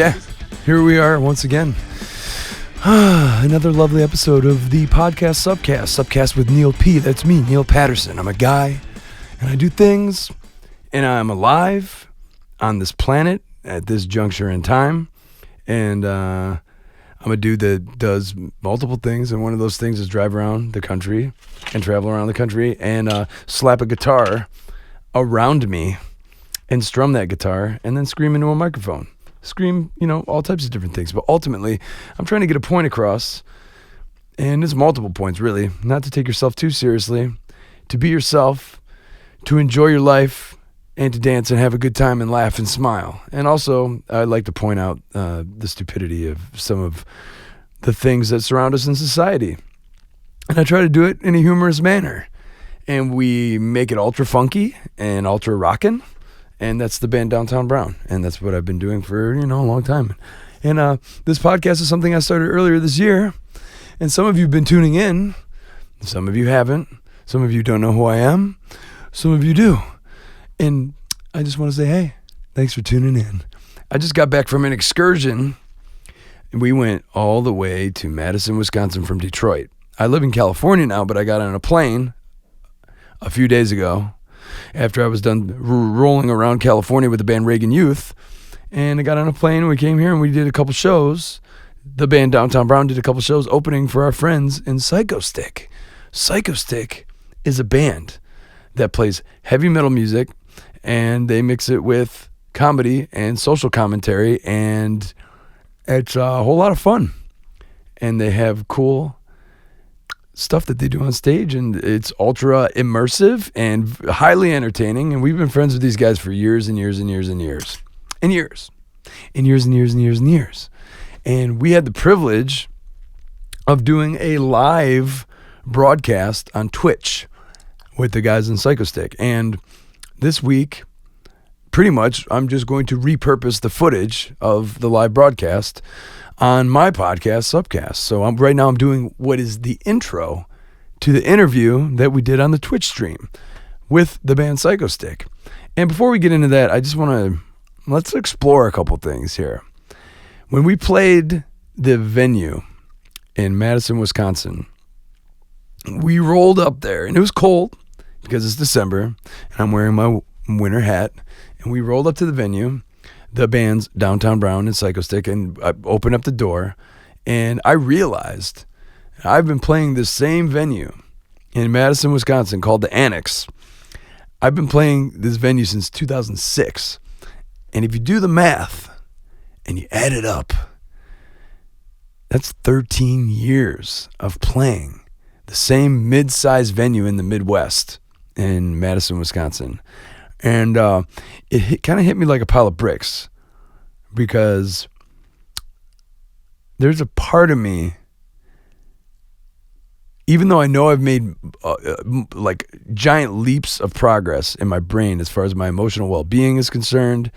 Yeah, here we are once again. Another lovely episode of the podcast SUPcast with Neil P. That's me, Neil Patterson. I'm a guy, and I do things, and I'm alive on this planet at this juncture in time, and I'm a dude that does multiple things, and one of those things is drive around the country and travel around the country and slap a guitar around me and strum that guitar and then scream into a microphone. Scream, all types of different things. But ultimately, I'm trying to get a point across, and it's multiple points, really. Not to take yourself too seriously, to be yourself, to enjoy your life, and to dance and have a good time and laugh and smile. And also, I'd like to point out the stupidity of some of the things that surround us in society. And I try to do it in a humorous manner. And we make it ultra funky and ultra rockin'. And that's the band Downtown Brown. And that's what I've been doing for, a long time. And this podcast is something I started earlier this year. And some of you have been tuning in. Some of you haven't. Some of you don't know who I am. Some of you do. And I just want to say, hey, thanks for tuning in. I just got back from an excursion. And we went all the way to Madison, Wisconsin from Detroit. I live in California now, but I got on a plane a few days ago after I was done rolling around California with the band Reagan Youth. And I got on a plane and we came here and we did a couple shows. The band Downtown Brown did a couple shows opening for our friends in Psychostick. Psychostick is a band that plays heavy metal music, and they mix it with comedy and social commentary, and it's a whole lot of fun. And they have cool stuff that they do on stage, and it's ultra immersive and highly entertaining. And we've been friends with these guys for years and years and years and years and years and years and years and years and years. And we had the privilege of doing a live broadcast on Twitch with the guys in Psychostick. And this week, pretty much, I'm just going to repurpose the footage of the live broadcast on my podcast, SUPcast. So right now I'm doing what is the intro to the interview that we did on the Twitch stream with the band Psychostick. And before we get into that, I just let's explore a couple things here. When we played the venue in Madison, Wisconsin, we rolled up there, and it was cold because it's December, and I'm wearing my winter hat, and we rolled up to the venue, the band's Downtown Brown and Psychostick, and I opened up the door, and I realized I've been playing this same venue in Madison, Wisconsin called the Annex. I've been playing this venue since 2006, and if you do the math and you add it up, that's 13 years of playing the same mid-sized venue in the Midwest in Madison, Wisconsin. And it kind of hit me like a pile of bricks, because there's a part of me, even though I know I've made like giant leaps of progress in my brain as far as my emotional well-being is concerned,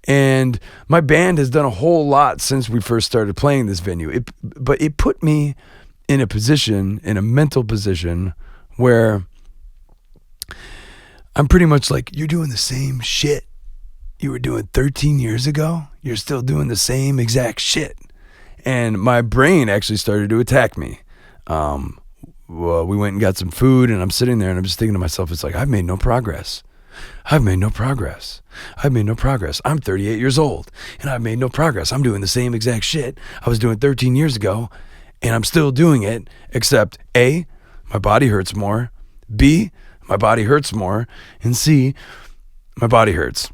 and my band has done a whole lot since we first started playing this venue. But it put me in a mental position where I'm pretty much like, you're doing the same shit you were doing 13 years ago. You're still doing the same exact shit. And my brain actually started to attack me. We went and got some food, and I'm sitting there and I'm just thinking to myself, it's like, I've made no progress. I've made no progress. I've made no progress. I'm 38 years old and I've made no progress. I'm doing the same exact shit I was doing 13 years ago, and I'm still doing it, except A, my body hurts more, B, my body hurts more, and C, my body hurts.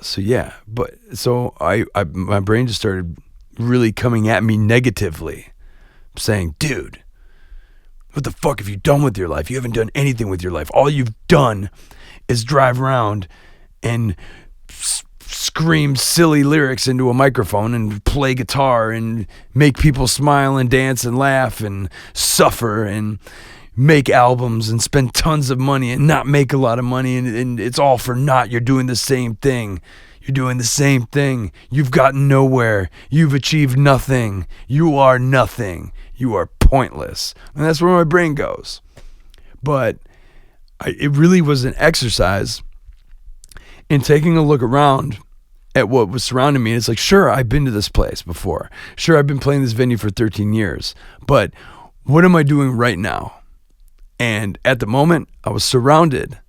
So my brain just started really coming at me negatively, saying, dude, what the fuck have you done with your life? You haven't done anything with your life. All you've done is drive around and scream silly lyrics into a microphone and play guitar and make people smile and dance and laugh and suffer and make albums and spend tons of money and not make a lot of money, and it's all for naught. You're doing the same thing. You're doing the same thing. You've gotten nowhere. You've achieved nothing. You are nothing. You are pointless. And that's where my brain goes. But it really was an exercise in taking a look around at what was surrounding me. And it's like, sure, I've been to this place before. Sure, I've been playing this venue for 13 years. But what am I doing right now? And at the moment, I was surrounded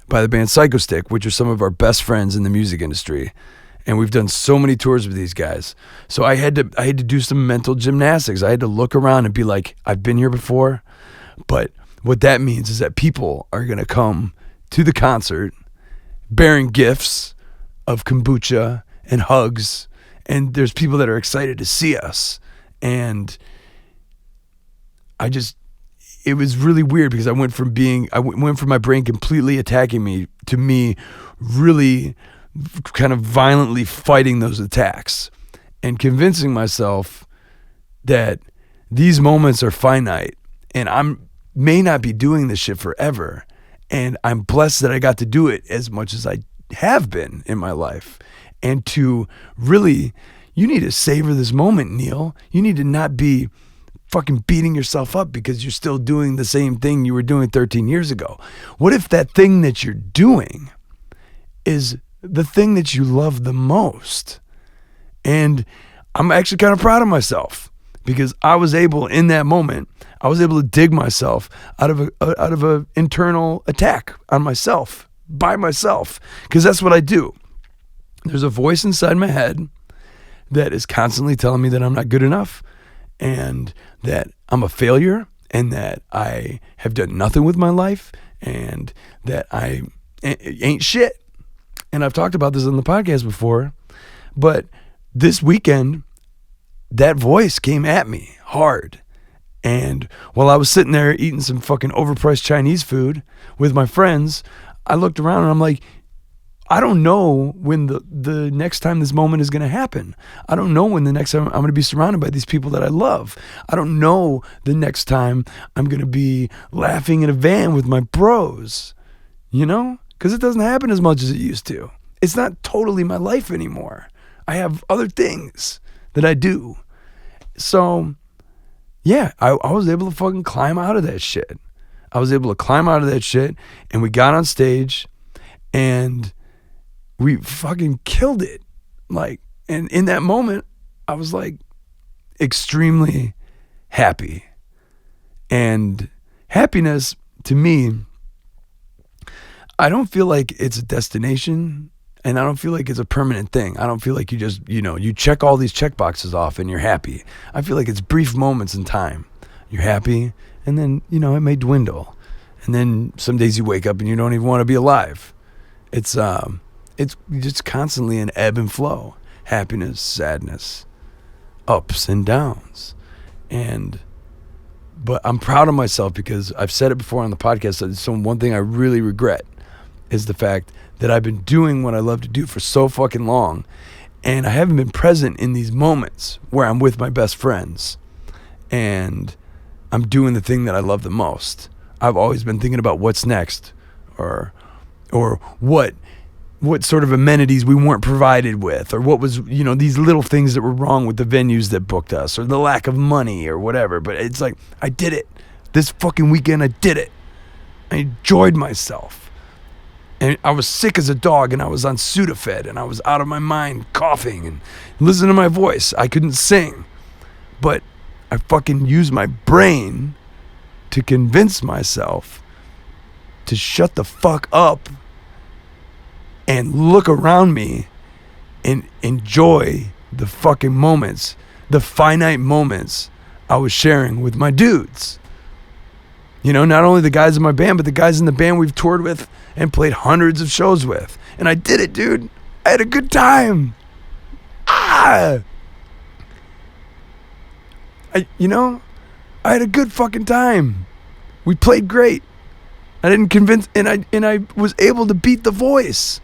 by the band Psychostick, which are some of our best friends in the music industry. And we've done so many tours with these guys. So I had to do some mental gymnastics. I had to look around and be like, I've been here before. But what that means is that people are going to come to the concert bearing gifts of kombucha and hugs. And there's people that are excited to see us. And it was really weird because I went from my brain completely attacking me to me really kind of violently fighting those attacks and convincing myself that these moments are finite and I may not be doing this shit forever. And I'm blessed that I got to do it as much as I have been in my life. And to really, you need to savor this moment, Neil. You need to not be fucking beating yourself up because you're still doing the same thing you were doing 13 years ago. What if that thing that you're doing is the thing that you love the most? And I'm actually kind of proud of myself because I was able, in that moment, I was able to dig myself out of a internal attack on myself, by myself, because that's what I do. There's a voice inside my head that is constantly telling me that I'm not good enough and that I'm a failure and that I have done nothing with my life and that I ain't shit. And I've talked about this on the podcast before, but this weekend, that voice came at me hard. And while I was sitting there eating some fucking overpriced Chinese food with my friends, I looked around and I'm like, I don't know when the next time this moment is going to happen. I don't know when the next time I'm going to be surrounded by these people that I love. I don't know the next time I'm going to be laughing in a van with my bros, you know? Because it doesn't happen as much as it used to. It's not totally my life anymore. I have other things that I do. So, yeah, I was able to fucking climb out of that shit. I was able to climb out of that shit, and we got on stage, and we fucking killed it. Like, and in that moment, I was like extremely happy. And happiness to me, I don't feel like it's a destination and I don't feel like it's a permanent thing. I don't feel like you just, you check all these check boxes off and you're happy. I feel like it's brief moments in time. You're happy and then, it may dwindle. And then some days you wake up and you don't even want to be alive. It's just constantly an ebb and flow. Happiness, sadness, ups and downs. But I'm proud of myself because I've said it before on the podcast. So one thing I really regret is the fact that I've been doing what I love to do for so fucking long. And I haven't been present in these moments where I'm with my best friends and I'm doing the thing that I love the most. I've always been thinking about what's next or what sort of amenities we weren't provided with, or what was, these little things that were wrong with the venues that booked us, or the lack of money or whatever. But it's like, I did it. This fucking weekend, I did it. I enjoyed myself. And I was sick as a dog, and I was on Sudafed, and I was out of my mind coughing, and listen to my voice. I couldn't sing. But I fucking used my brain to convince myself to shut the fuck up and look around me and enjoy the fucking moments, the finite moments I was sharing with my dudes. Not only the guys in my band, but the guys in the band we've toured with and played hundreds of shows with. And I did it, dude. I had a good time. I had a good fucking time. We played great. I didn't convince, and I was able to beat the voice.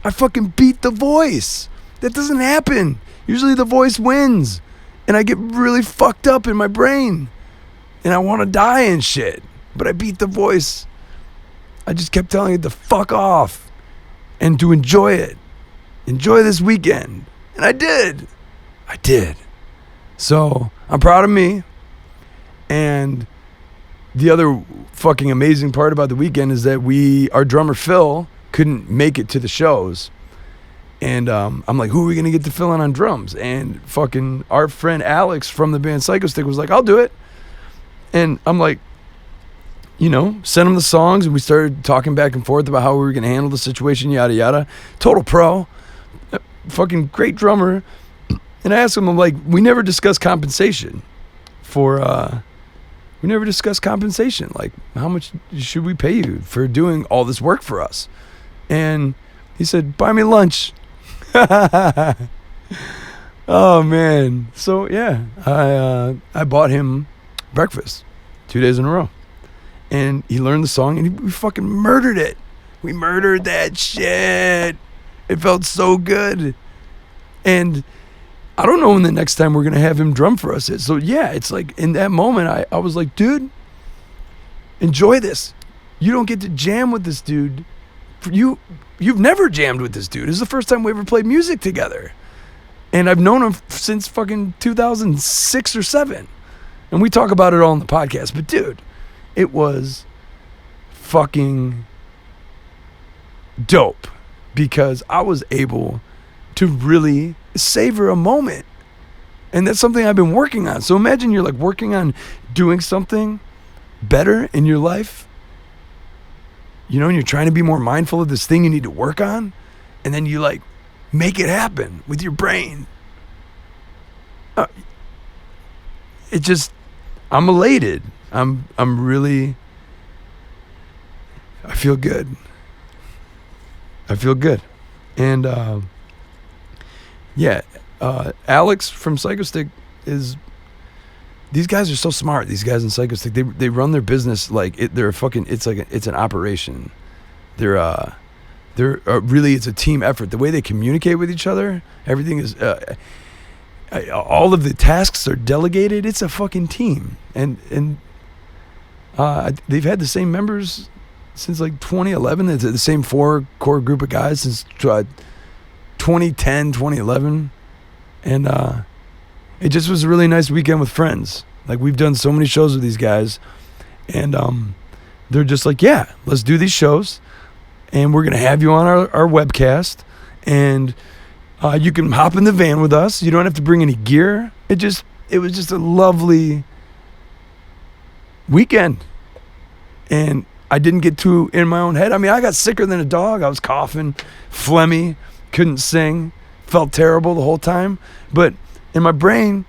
I fucking beat the voice. That doesn't happen. Usually the voice wins. And I get really fucked up in my brain. And I want to die and shit. But I beat the voice. I just kept telling it to fuck off. And to enjoy it. Enjoy this weekend. And I did. So, I'm proud of me. And the other fucking amazing part about the weekend is that our drummer Phil couldn't make it to the shows, And I'm like, who are we going to get to fill in on drums? And fucking our friend Alex from the band Psychostick was like, I'll do it. And I'm like, send him the songs, and we started talking back and forth about how we were going to handle the situation, yada, yada. Total pro. Fucking great drummer. And I asked him, I'm like, we never discussed compensation Like, how much should we pay you for doing all this work for us? And he said, buy me lunch. Oh, man. So, yeah, I bought him breakfast 2 days in a row. And he learned the song, and we fucking murdered it. We murdered that shit. It felt so good. And I don't know when the next time we're going to have him drum for us is. So, yeah, it's like in that moment, I was like, dude, enjoy this. You don't get to jam with this dude. You've never jammed with this dude. This is the first time we ever played music together. And I've known him since fucking 2006 or 7. And we talk about it all on the podcast. But, dude, it was fucking dope because I was able to really savor a moment. And that's something I've been working on. So imagine you're like working on doing something better in your life, and you're trying to be more mindful of this thing you need to work on, and then you like make it happen with your brain. I'm elated. I'm really, I feel good. And Alex from Psychostick these guys are so smart. These guys in Psychostick, they run their business like it's an operation. They're really, it's a team effort. The way they communicate with each other, everything is, all of the tasks are delegated. It's a fucking team. And they've had the same members since like 2011. It's the same 4 core group of guys since 2010, 2011. And it just was a really nice weekend with friends. Like, we've done so many shows with these guys, and they're just like, yeah, let's do these shows, and we're gonna have you on our webcast, and you can hop in the van with us. You don't have to bring any gear. It was just a lovely weekend, and I didn't get too in my own head. I mean, I got sicker than a dog. I was coughing, phlegmy, couldn't sing, felt terrible the whole time, but in my brain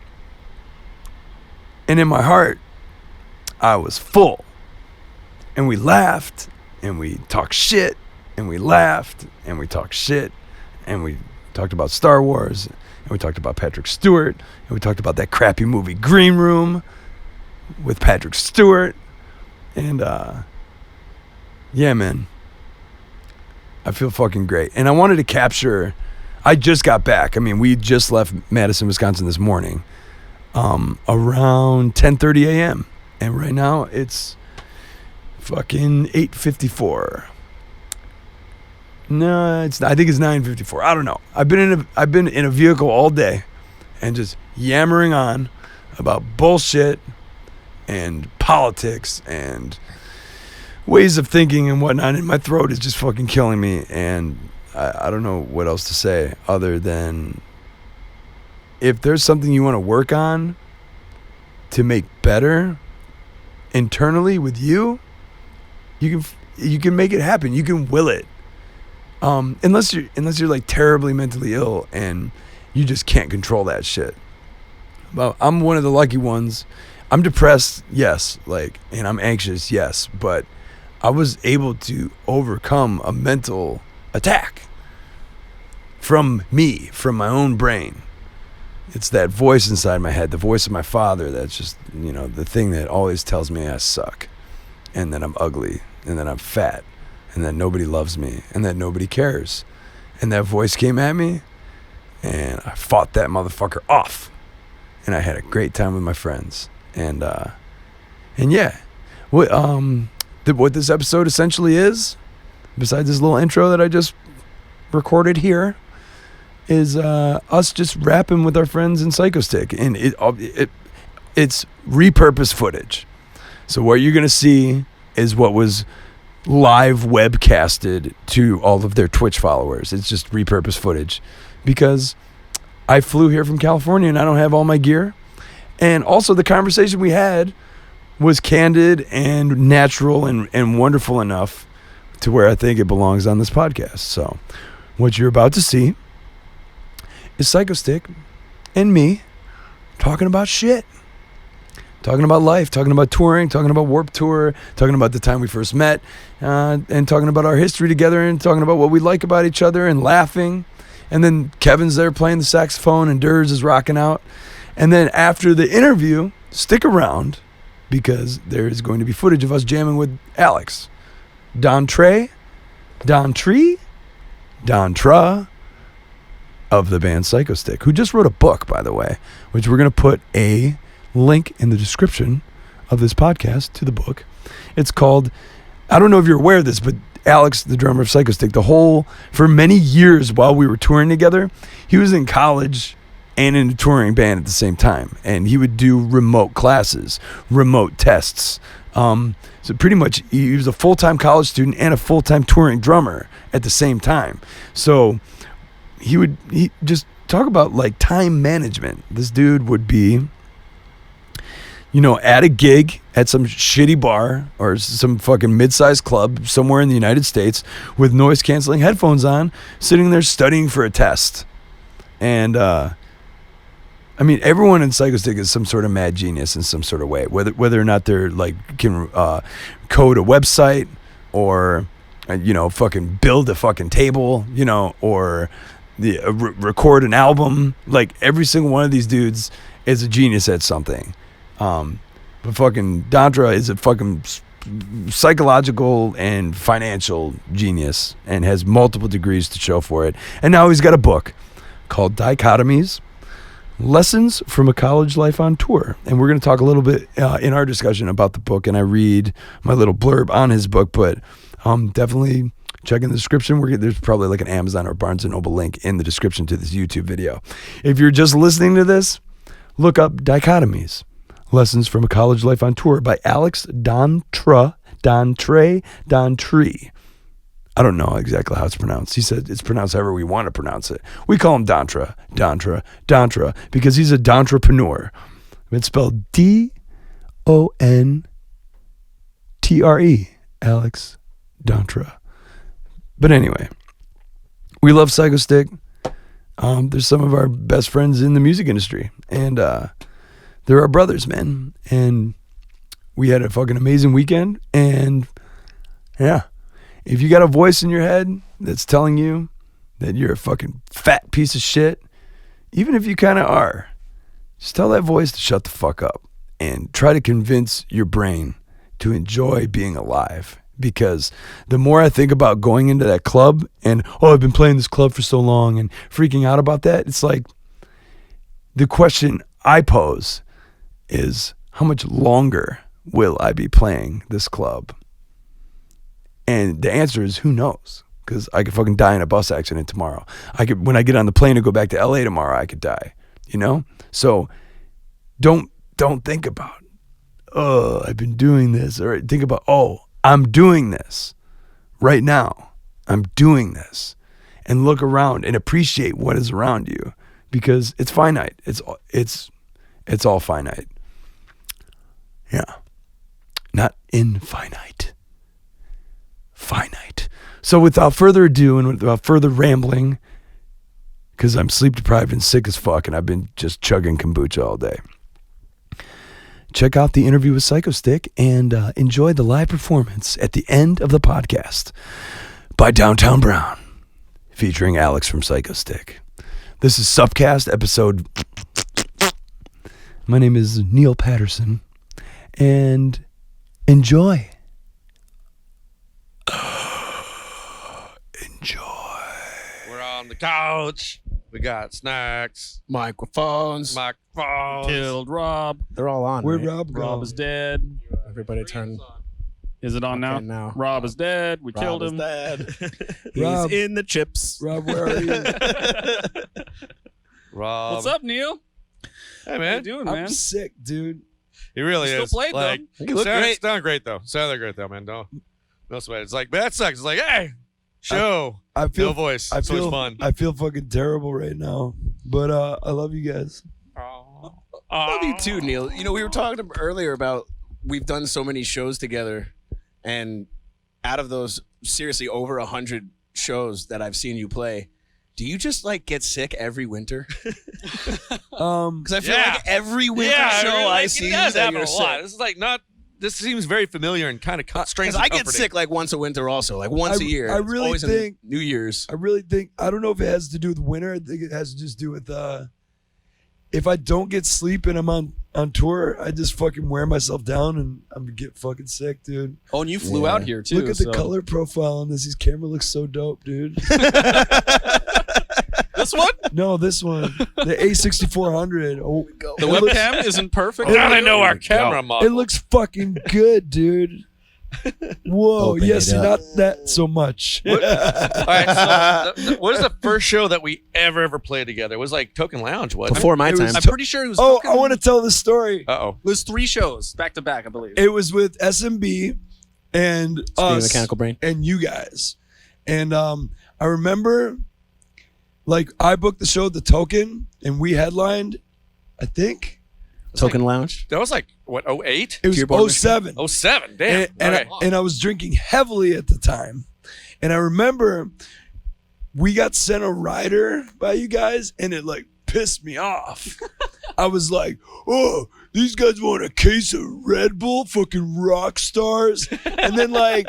and in my heart, I was full. And we laughed, and we talked shit, and we laughed, and we talked shit, and we talked about Star Wars, and we talked about Patrick Stewart, and we talked about that crappy movie Green Room with Patrick Stewart. And yeah, man, I feel fucking great. And I wanted to capture, I just got back. I mean, we just left Madison, Wisconsin this morning, around 10:30 a.m. And right now it's fucking 8:54. No, I think it's 9:54. I don't know. I've been in a vehicle all day and just yammering on about bullshit and politics and ways of thinking and whatnot, and my throat is just fucking killing me, and I don't know what else to say other than if there's something you want to work on to make better internally with you, you can make it happen. You can will it. Unless you're like terribly mentally ill and you just can't control that shit. Well, I'm one of the lucky ones. I'm depressed, yes, and I'm anxious, yes, but I was able to overcome a mental attack from me, from my own brain. It's that voice inside my head, the voice of my father, that's just, the thing that always tells me I suck, and that I'm ugly, and that I'm fat, and that nobody loves me, and that nobody cares. And that voice came at me, and I fought that motherfucker off, and I had a great time with my friends. And yeah, what this episode essentially is, besides this little intro that I just recorded here, is us just rapping with our friends in Psychostick, and it's repurposed footage. So what you're gonna see is what was live webcasted to all of their Twitch followers. It's just repurposed footage because I flew here from California and I don't have all my gear. And also the conversation we had was candid and natural and wonderful enough to where I think it belongs on this podcast. So what you're about to see is Psychostick and me talking about shit. Talking about life, talking about touring, talking about Warped Tour, talking about the time we first met, and talking about our history together and talking about what we like about each other and laughing. And then Kevin's there playing the saxophone and Durs is rocking out. And then after the interview, stick around because there is going to be footage of us jamming with Alex, Don Tra of the band Psychostick, who just wrote a book, by the way, which we're going to put a link in the description of this podcast to the book. It's called, I don't know if you're aware of this, but Alex, the drummer of Psychostick, for many years while we were touring together, he was in college and in a touring band at the same time. And he would do remote classes, remote tests. So pretty much he was a full-time college student and a full-time touring drummer at the same time. So he just talk about like time management. This dude would be, at a gig at some shitty bar or some fucking mid-sized club somewhere in the United States with noise-canceling headphones on, sitting there studying for a test. And, everyone in Psychostick is some sort of mad genius in some sort of way, whether or not they're like can code a website or, fucking build a fucking table, or record an album. Like every single one of these dudes is a genius at something. But fucking Dantra is a fucking psychological and financial genius and has multiple degrees to show for it. And now he's got a book called Dichotomies, Lessons from a College Life on Tour. And we're going to talk a little bit in our discussion about the book, and I read my little blurb on his book, but definitely check in the description. There's probably like an Amazon or Barnes & Noble link in the description to this YouTube video. If you're just listening to this, look up Dichotomies, Lessons from a College Life on Tour by Alex Dontree. I don't know exactly how it's pronounced. He said it's pronounced however we want to pronounce it. We call him Dontra, because he's a Dontrapreneur. It's spelled D-O-N-T-R-E, Alex Dontra. But anyway, we love Psychostick. They're some of our best friends in the music industry. And they're our brothers, man. And we had a fucking amazing weekend. And yeah, if you got a voice in your head that's telling you that you're a fucking fat piece of shit, even if you kind of are, just tell that voice to shut the fuck up and try to convince your brain to enjoy being alive. Because the more I think about going into that club and, I've been playing this club for so long and freaking out about that, it's like the question I pose is, how much longer will I be playing this club? And the answer is, who knows? Because I could fucking die in a bus accident tomorrow. When I get on the plane to go back to LA tomorrow, I could die, So don't think about, I've been doing this. Or think about, I'm doing this right now. I'm doing this. And look around and appreciate what is around you, because it's finite. It's all finite. Yeah. Not infinite. Finite. So without further ado and without further rambling, because I'm sleep deprived and sick as fuck and I've been just chugging kombucha all day, check out the interview with Psychostick and enjoy the live performance at the end of the podcast by Downtown Brown, featuring Alex from Psychostick. This is SUPcast episode. My name is Neil Patterson, and enjoy. Enjoy. We're on the couch. We got snacks, Microphones. Killed Rob. They're all on. Where'd right? Rob go? Rob is dead. Everybody turn. Is it on Okay, now? now. Rob is dead. We killed Rob is him. dead. He's Rob. in the chips. Rob, where are you? Rob. What's up, Neil? Hey, How you man. doing, I'm man? sick, dude. He really You still is. played, though. like, You look great. Sound great, though. Sounded great, though, man. No Most of it. It's like, man, that sucks. It's like, hey, show. I feel No voice. I So feel much fun. I feel fucking terrible right now. But I love you guys. I love you too, Neil. You know, we were talking earlier about we've done so many shows together, and out of those, seriously, over 100 shows that I've seen you play, do you just like get sick every winter? Because I feel like every winter show I see it does that happen you're a lot. sick. This is like not. This seems very familiar and kind of strange. Because I get sick like once a winter also, like once a year. I It's really always in think- New Year's. I really think I don't know if it has to do with winter. I think it has to just do with if I don't get sleep and I'm on tour, I just fucking wear myself down and I'm gonna get fucking sick, dude. Oh, and you flew out here too. Look at the so- color profile on this. His camera looks so dope, dude. This one? No, this one, the A6400. Oh, The it looks- webcam isn't perfect. Now they know our There we camera go. model. It looks fucking good, dude. Whoa, Open yes, it up. not that so much. All right, so what is the first show that we ever played together? It was like Token Lounge, wasn't Before my It was time. I'm pretty sure it was. Oh, fucking- I want to tell this story. it? Uh-oh. It was 3 shows back to back, I believe. It was with SMB and Speaking of us Mechanical Brain. and you guys. And I remember, like, I booked the show at the Token and we headlined, I think. Token Lounge. That was like, what, 08? It was Dearborn, 07. 07, damn. And I was drinking heavily at the time. And I remember we got sent a rider by you guys and it like pissed me off. I was like, oh, these guys want a case of Red Bull, fucking rock stars. And then like,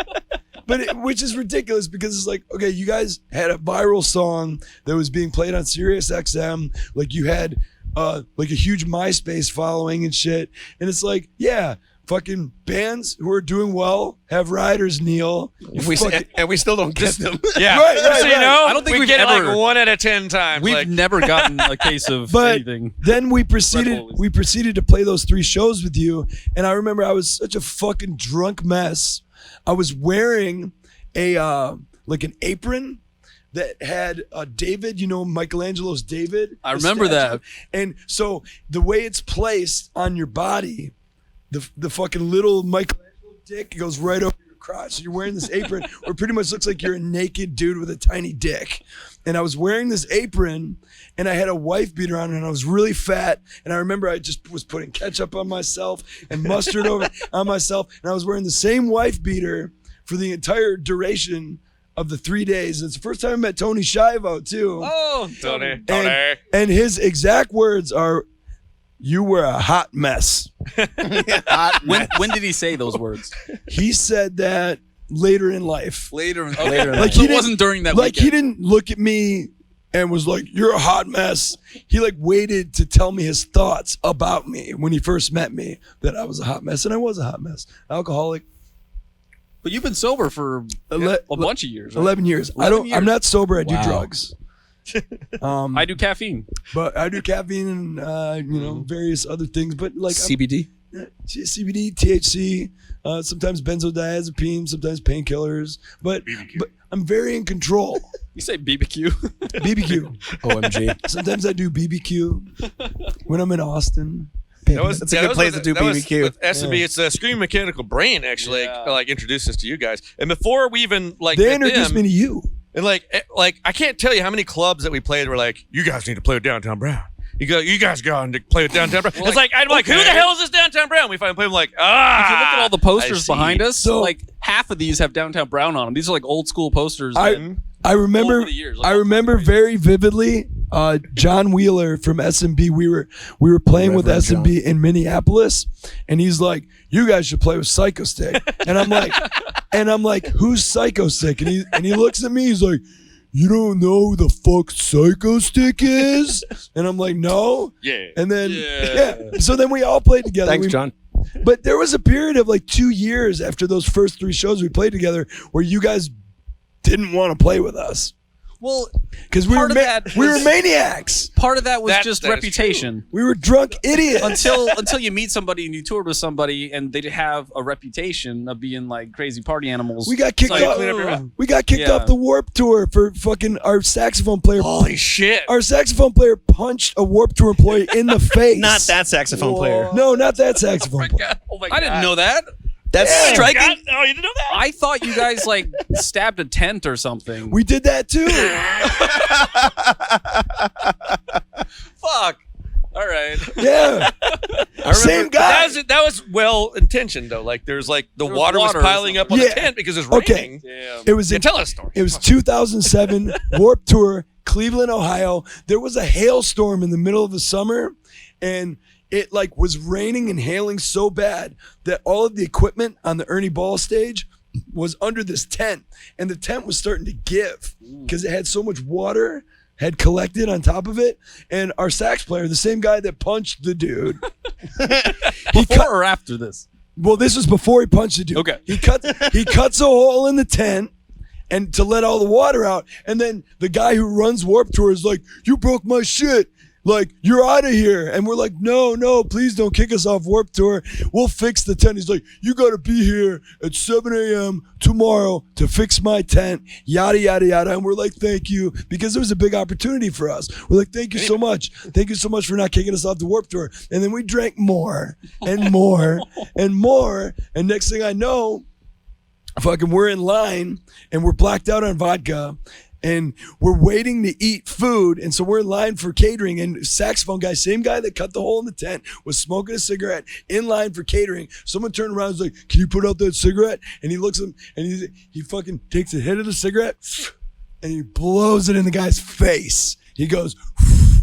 which is ridiculous because it's like, okay, you guys had a viral song that was being played on Sirius XM. Like you had like a huge MySpace following and shit. And it's like, yeah, fucking bands who are doing well have riders, Neil. And we still don't get them. Yeah. Right, Just so you right. know, I don't think we we've get it ever- like 1 out of 10 times. We've like, never gotten a case of But anything. then we Red Bull proceeded to play those 3 shows with you. And I remember I was such a fucking drunk mess. I was wearing a like an apron that had David, you know, Michelangelo's David. I the remember statue. that. And so the way it's placed on your body, the fucking little Michelangelo dick goes right over your crotch. So you're wearing this apron where it pretty much looks like you're a naked dude with a tiny dick. And I was wearing this apron and I had a wife beater on and I was really fat. And I remember I just was putting ketchup on myself and mustard on myself. And I was wearing the same wife beater for the entire duration of the 3 days. It's the first time I met Tony Schiavo too. oh, Tony. And his exact words are, "You were a hot mess." When did he say those words? He said that later in life. Later. Later in Like So he it wasn't during that Like he weekend. didn't look at me and was like, "You're a hot mess." He like waited to tell me his thoughts about me when he first met me, that I was a hot mess, and I was a hot mess. Alcoholic. But you've been sober for Ele- a bunch of years. Right? 11 years. 11 I'm years. not sober. I do Wow. drugs. I do caffeine. But I do caffeine and you know, various other things. But like CBD. CBD, THC, sometimes benzodiazepine, sometimes painkillers. But I'm very in control. You say BBQ. BBQ. OMG. Sometimes I do BBQ when I'm in Austin. That's a good place to do BBQ. With SB, it's a Scream Mechanical Brain actually Yeah. like introduced us to you guys. And before we even like They met introduced them, me to you. and like I can't tell you how many clubs that we played were like, you guys need to play with Downtown Brown. You guys go and play with Downtown Brown. It's like I'm like, who the hell is this Downtown Brown? We finally play them like, If you look at all the I posters see. behind us, So- like half of these have Downtown Brown on them. These are like old school posters. I remember Over the years, like I all remember very vividly John Wheeler from SMB. We were playing with Reverend SMB in Minneapolis, and he's like, "You guys should play with Psychostick." And I'm like, "Who's Psychostick?" And he looks at me. He's like, "You don't know who the fuck Psychostick is?" And I'm like, "No." Yeah. And then Yeah. so then we all played together. Thanks, We- John. But there was a period of like 2 years after those first 3 shows we played together where you guys didn't want to play with us well, because we Part were of that we were was- maniacs. part of that was That just is reputation. We were drunk idiots. Until you meet somebody and you toured with somebody and they have a reputation of being like crazy party animals. we got kicked It's like, off. clean up your house. We got kicked Yeah. off the Warp Tour for fucking our saxophone player. Holy shit. Our saxophone player punched a Warp Tour employee in the face. Not that saxophone player. No, not that saxophone player. Oh my I didn't know that. That's striking. Oh, you didn't know that? I thought you guys like stabbed a tent or something. We did that too. Fuck. All right. Yeah. Same guy. That was well intentioned though. Like there's like the water was piling up on the tent because it's raining. Damn. It was Tell us a story. It was 2007 Warped Tour, Cleveland, Ohio. There was a hailstorm in the middle of the summer, and it like was raining and hailing so bad that all of the equipment on the Ernie Ball stage was under this tent, and the tent was starting to give because it had so much water had collected on top of it. And our sax player, the same guy that punched the dude, Before or after this? well, this was before he punched the dude. Okay. He cuts a hole in the tent and to let all the water out. And then the guy who runs Warped Tour is like, "You broke my shit. Like, you're out of here." And we're like, no, please don't kick us off Warped Tour. We'll fix the tent. He's like, "You got to be here at 7 a.m. tomorrow to fix my tent," yada, yada, yada. And we're like, "Thank you," because it was a big opportunity for us. We're like, "Thank you so much. Thank you so much for not kicking us off the Warped Tour." And then we drank more and more and more. And next thing I know, fucking we're in line and we're blacked out on vodka. And we're waiting to eat food. And so we're in line for catering. And saxophone guy, same guy that cut the hole in the tent, was smoking a cigarette in line for catering. Someone turned around and was like, "Can you put out that cigarette?" And he looks at him and he fucking takes a hit of the cigarette and he blows it in the guy's face. He goes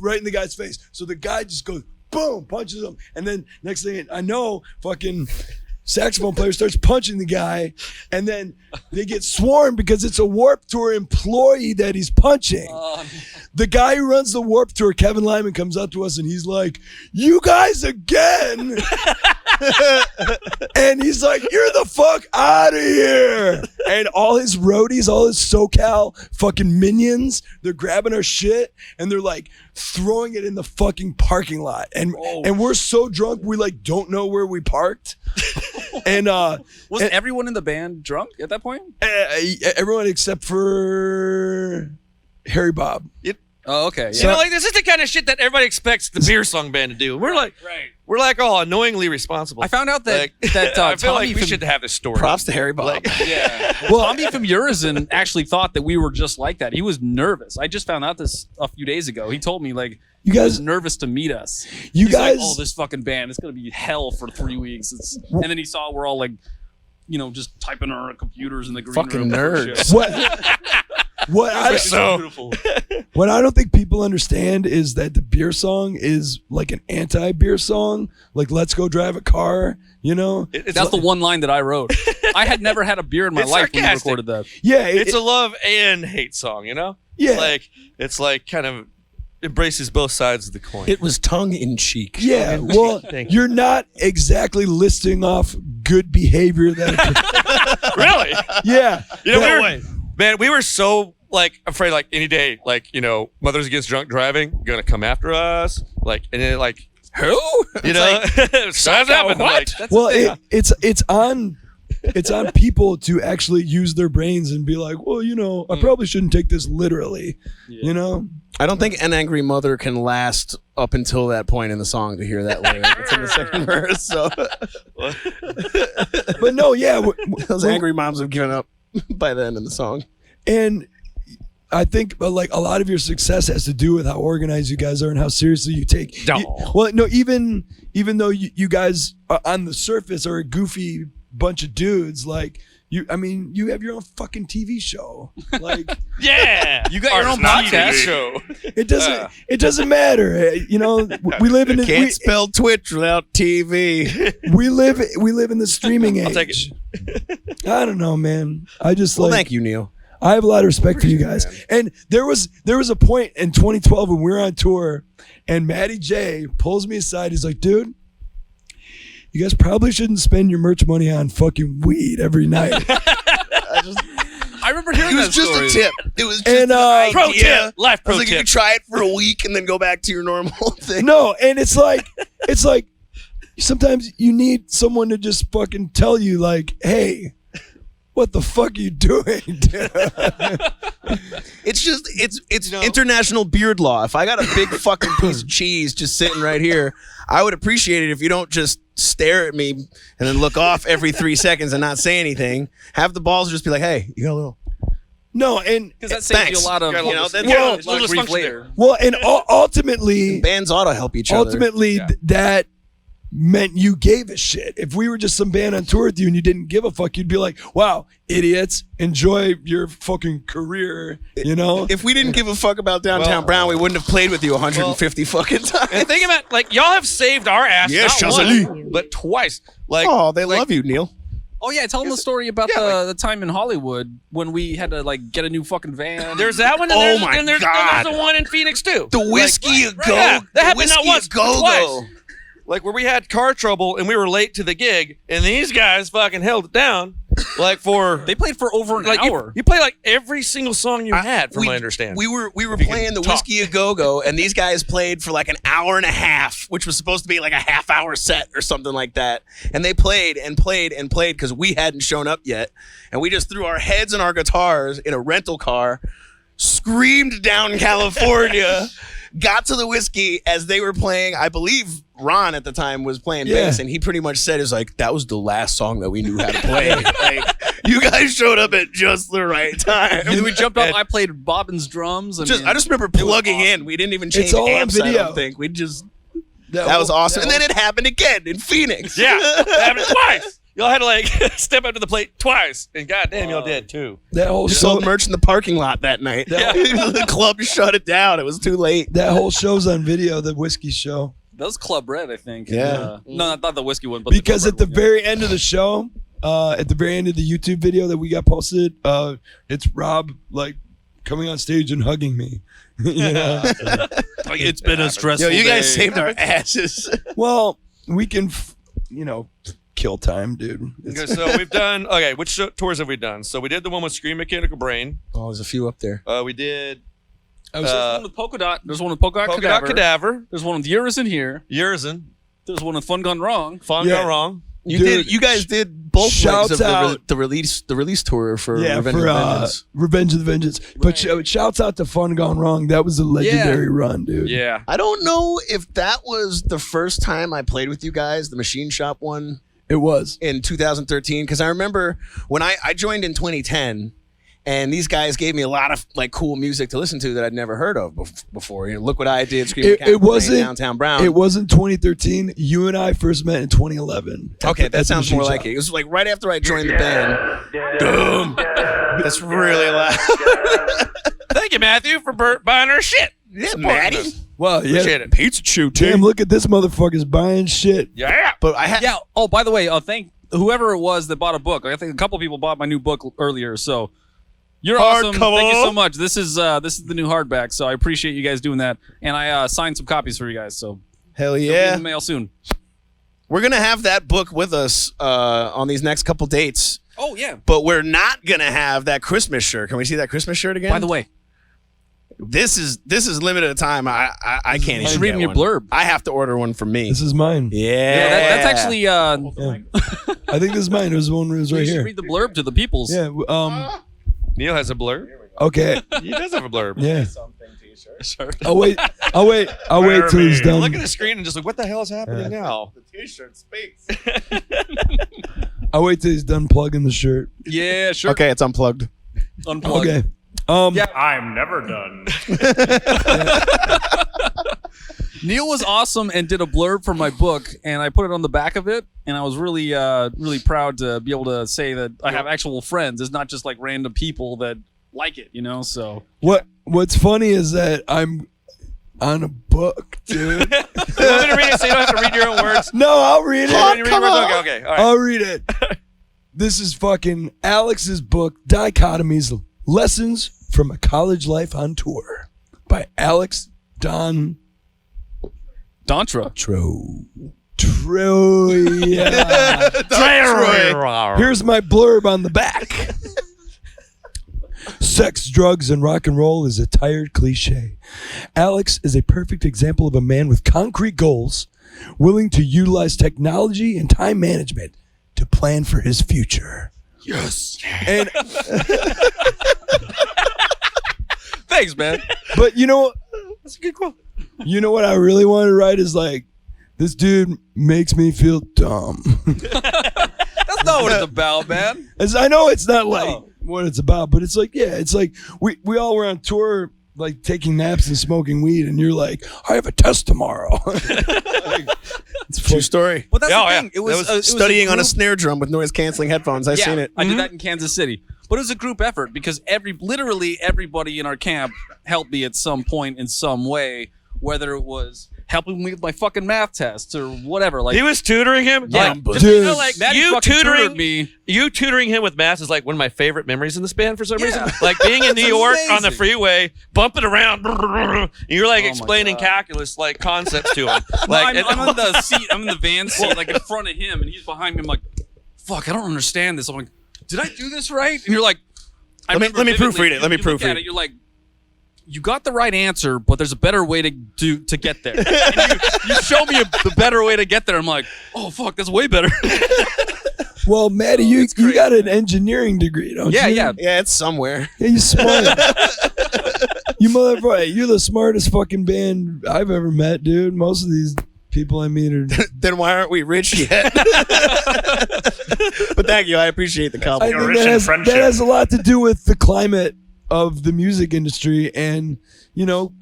right in the guy's face. So the guy just goes, boom, punches him. And then next thing I know, fucking saxophone player starts punching the guy, and then they get swarmed because it's a Warped Tour employee that he's punching. The guy who runs the Warped Tour, Kevin Lyman, comes up to us and he's like, "You guys again?" And he's like, "You're the fuck out of here." And all his roadies, all his SoCal fucking minions, they're grabbing our shit and they're like throwing it in the fucking parking lot. And we're so drunk we like don't know where we parked. And Was everyone in the band drunk at that point? Everyone except for Harry Bob. Oh, okay. You know, like this is the kind of shit that everybody expects the beer song band to do. We're like all annoyingly responsible. I found out that I feel Tommy like we should have this story. Props to Harry Bob. Well, Tommy from Urizen actually thought that we were just like that. He was nervous. I just found out this a few days ago. He told me like You he guys- was nervous to meet us. You He's guys- like, "Oh, this fucking band, it's gonna be hell for 3 weeks." And then he saw we're all like, you know, just typing on our computers in the green Fucking room. nerds. What I Beautiful. what I don't think people understand is that the beer song is like an anti-beer song, like "Let's Go Drive a Car," you know? That's the one line that I wrote. I had never had a beer in my It's life when we sarcastic. recorded that. Yeah, It's a love and hate song, you know? Yeah. It's like kind of embraces both sides of the coin. It was tongue in cheek. yeah. Well, Thank you. you're not exactly listing off good behavior that. Really? Yeah. You know, Yeah. we were so like afraid, like any day, like, you know, Mothers Against Drunk Driving gonna come after us, like, and then like Who? you know, that's happened. Like, Well, it's on people to actually use their brains and be like, well, you know, I probably shouldn't take this literally, you know? I don't think An Angry Mother can last up until that point in the song to hear that lyric. It's in the second verse. So But no, yeah. those angry moms have given up by the end of the song. And I think like a lot of your success has to do with how organized you guys are and how seriously you take. Well, no, even though you guys on the surface are a goofy bunch of dudes, like you have your own fucking TV show. Like yeah, You got your own podcast show. it doesn't matter. You know, we live in Can't spell Twitch without TV. we live in the streaming age. I'll take it. I don't know, man. I just Well, like thank you, Neil. I have a lot of respect for you guys. And there was a point in 2012 when we were on tour and Matty J pulls me aside. He's like, "Dude, you guys probably shouldn't spend your merch money on fucking weed every night." I remember hearing It was that just story. a tip. It was just And, an idea. Pro tip, life I pro was like, you tip. could try it for a week and then go back to your normal thing. No, and it's like sometimes you need someone to just fucking tell you like, "Hey, what the fuck are you doing?" dude?" It's international beard law. If I got a big fucking piece of cheese just sitting right here, I would appreciate it if you don't just stare at me and then look off every 3 seconds and not say anything. Have the balls just be like, hey, you got a little. No, and Because that saves you a lot of grief later. well, and ultimately, Bands ought to help each other. ultimately that meant you gave a shit. If we were just some band on tour with you and you didn't give a fuck, you'd be like, wow, idiots, enjoy your fucking career, you know? If we didn't give a fuck about Downtown Brown, we wouldn't have played with you 150 fucking times. And think about like y'all have saved our ass Yes, not Chazali. once, but twice. Like, Oh, they love you, Neil. Oh yeah, tell them the story about the time in Hollywood when we had to like get a new fucking van. there's that one. And Oh there's, my and there's, God. And there's the one in Phoenix too. The Whiskey a Go. Yeah, that the happened not Whiskey once, a but Go twice. Go. Like where we had car trouble and we were late to the gig, and these guys fucking held it down. Like for They played for over an like hour. you play like every single song you had, from my understanding. We were you playing can the talk. Whiskey a Go Go, and these guys played for like an hour and a half, which was supposed to be like a half-hour set or something like that. And they played and played and played because we hadn't shown up yet, and we just threw our heads and our guitars in a rental car, screamed down California. Got to the Whiskey as they were playing. I believe Ron at the time was playing bass, and he pretty much said, "Is like that was the last song that we knew how to play. Like you guys showed up at just the right time." And then we jumped up. I played Bobbin's drums. I I just remember plugging in. We didn't even change It's all on amps. I video. don't think we just. That was awesome. And then it happened again in Phoenix. Yeah, that happened twice. Y'all had to like step up to the plate twice, and goddamn, y'all did too. That whole We show, sold merch in the parking lot that night. The club shut it down. It was too late. that whole show's on video, the Whiskey show. That was Club Red, I think. Yeah. No, not the whiskey one, but Because the at the Club Red one, very end of the show, at the very end of the YouTube video that we got posted, it's Rob like coming on stage and hugging me. You know? Like, it's been a stressful. Yo, you guys day. saved our asses. Well, we can, kill time, dude. Okay, so we've done. Okay, which tours have we done? So we did the one with Scream Mechanical Brain. Oh, there's a few up there. We did There's one with Polka Dot. There's one with Polka Dot Polka Dot Cadaver. Cadaver, There's one with Urison here. Urison, There's one with Fun Gone Wrong. Fun Yeah. Gone Wrong. You guys did both shouts legs of out- the release tour for Yeah, Revenge for of Vengeance. Revenge of the Vengeance. But shouts out to Fun Gone Wrong. That was a legendary run, dude. Yeah. I don't know if that was the first time I played with you guys, the Machine Shop one It was. in 2013, because I remember when I joined in 2010, and these guys gave me a lot of like cool music to listen to that I'd never heard of before. You know, Look What I Did, Screaming It wasn't Downtown Brown. It wasn't 2013. You and I first met in 2011. Okay, that At the sounds Machine more Shop. like it. It was like right after I joined the band. Boom. That's really loud. Thank you, Matthew, for buying our shit. Yeah, Supporting Maddie. us. Well, yeah. Appreciate it. Pizza chew, Damn, look at this motherfucker's buying shit. Yeah. But I had Yeah. Oh, by the way, thank whoever it was that bought a book. I think a couple people bought my new book earlier. So you're awesome. Hardcover. Thank you so much. This is the new hardback. So I appreciate you guys doing that. And I signed some copies for you guys. So hell they'll be yeah. in the mail soon. We're gonna have that book with us on these next couple dates. Oh yeah. But we're not gonna have that Christmas shirt. Can we see that Christmas shirt again? By the way, this is limited time. I can't even just reading get your one. blurb. I have to order one for me. This is mine. Yeah, that's actually. Yeah. I think this is mine. It was the one that was You right should here. read the blurb to the peoples. Yeah. Neil has a blurb. Okay. He does have a blurb. Yeah. I'll wait till he's done. Look at the screen and just like, what the hell is happening now? the T-shirt speaks. I'll wait till he's done plugging the shirt. Yeah, sure. Okay, it's unplugged. Unplug. Okay. Yeah. I'm never done. Neil was awesome and did a blurb for my book, and I put it on the back of it, and I was really, really proud to be able to say that I have actual friends. It's not just like random people that like it, you know. So What's funny is that I'm on a book, dude. You want me to read it so you don't have to read your own words? No, I'll read You want it. me to read your book? Okay. All right. I'll read it. This is fucking Alex's book, Dichotomies: Lessons from a College Life on Tour, by Alex Dontra. Troy. Here's my blurb on the back. Sex, drugs, and rock and roll is a tired cliche. Alex is a perfect example of a man with concrete goals, willing to utilize technology and time management to plan for his future. Yes. And Thanks, man. But you know, That's a good quote. you know what I really want to write is like, this dude makes me feel dumb. That's not what it's about, man. As I know it's not like what it's about, but it's like, yeah, it's like we all were on tour, like taking naps and smoking weed, and you're like, I have a test tomorrow. Like, It's a true story. But that's Oh, the yeah. thing. It was Studying on a group- snare drum with noise canceling headphones. I've seen it. I did that in Kansas City. But it was a group effort because literally everybody in our camp helped me at some point in some way, whether it was helping me with my fucking math tests or whatever. Like He was tutoring him. yeah, Like, just, Dude. you know, like Maddie You fucking tutoring- tutored me. you tutoring him with math is like one of my favorite memories in this band for some Yeah. reason. Like being in New It's York on the amazing. freeway, bumping around, and you're like Oh my explaining God. calculus like concepts to him. No, Like I'm in the seat. I'm in the van seat, like in front of him, and he's behind me. I'm like, "Fuck, I don't understand this." I'm like, "Did I do this right?" And you're like, Let me remember proofread vividly, it. Let me you look proofread at it. You're like, "You got the right answer, but there's a better way to get there." And you show me the better way to get there. I'm like, "Oh fuck, that's way better." well, Maddie, you it's crazy, got an engineering degree, don't yeah, you? yeah. Yeah, it's somewhere. Yeah, you smart. You motherfucker, you're the smartest fucking band I've ever met, dude. Most of these people I meet are. Then why aren't we rich yet? But thank you. I appreciate the I compliment. think rich that in has, friendship. that has a lot to do with the climate of the music industry, and you know,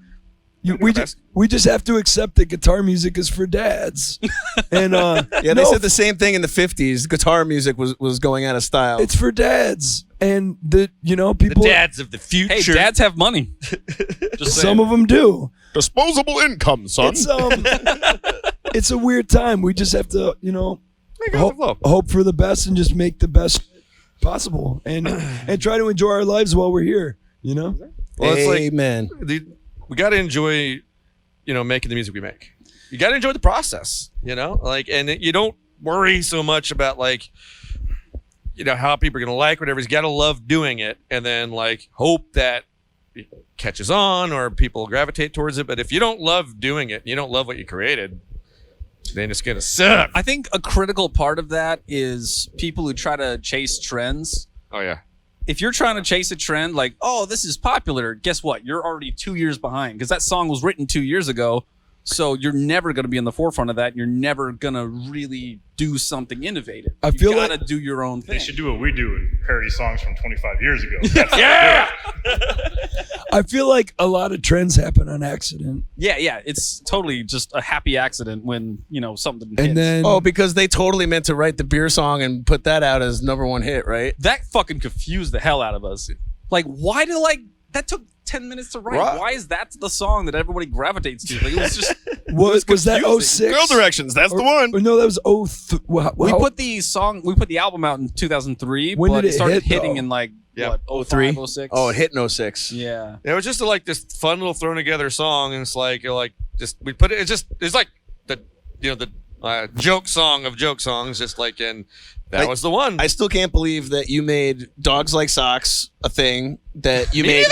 we just have to accept that guitar music is for dads. And Yeah, they no, said the same thing in the 50s. Guitar music was going out of style. it's for dads, and the the people. dads of the future. Hey, dads have money. Just saying. Some of them do. disposable income, son. It's a weird time. We just have to, hope for the best and just make the best possible, and try to enjoy our lives while we're here. You know. Well, it's like Amen. we got to enjoy, making the music we make. You got to enjoy the process, like, and you don't worry so much about like, how people are going to like whatever. You got to love doing it, and then like hope that it catches on or people gravitate towards it. But if you don't love doing it, you don't love what you created, then it's going to suck. I think a critical part of that is people who try to chase trends. Oh yeah. If you're trying to chase a trend like, oh, this is popular, guess what? You're already 2 years behind because that song was written 2 years ago. So you're never going to be in the forefront of that. You're never going to really do something innovative. I feel you got to like- do your own thing. They should do what we do and parody songs from 25 years ago. That's Yeah. I feel like a lot of trends happen on accident, Yeah. It's totally just a happy accident when, something hits. and then Oh, because they totally meant to write the beer song and put that out as #1 hit, right? that fucking confused the hell out of us. Like, why did that took 10 minutes to write? Right. Why is that the song that everybody gravitates to? Like, it was just was that confusing. 06? Girl Directions, that's the one. Or no, that was 03. we put the album out in 2003, When but did it it started hit, hitting though? in like Yeah. 03? 06. Oh, it hit in 06. Yeah. It was just like this fun little thrown together song, and it's like we put it. It's like the joke song of joke songs, just like, and that was the one. I still can't believe that you made Dogs Like Socks a thing, that you made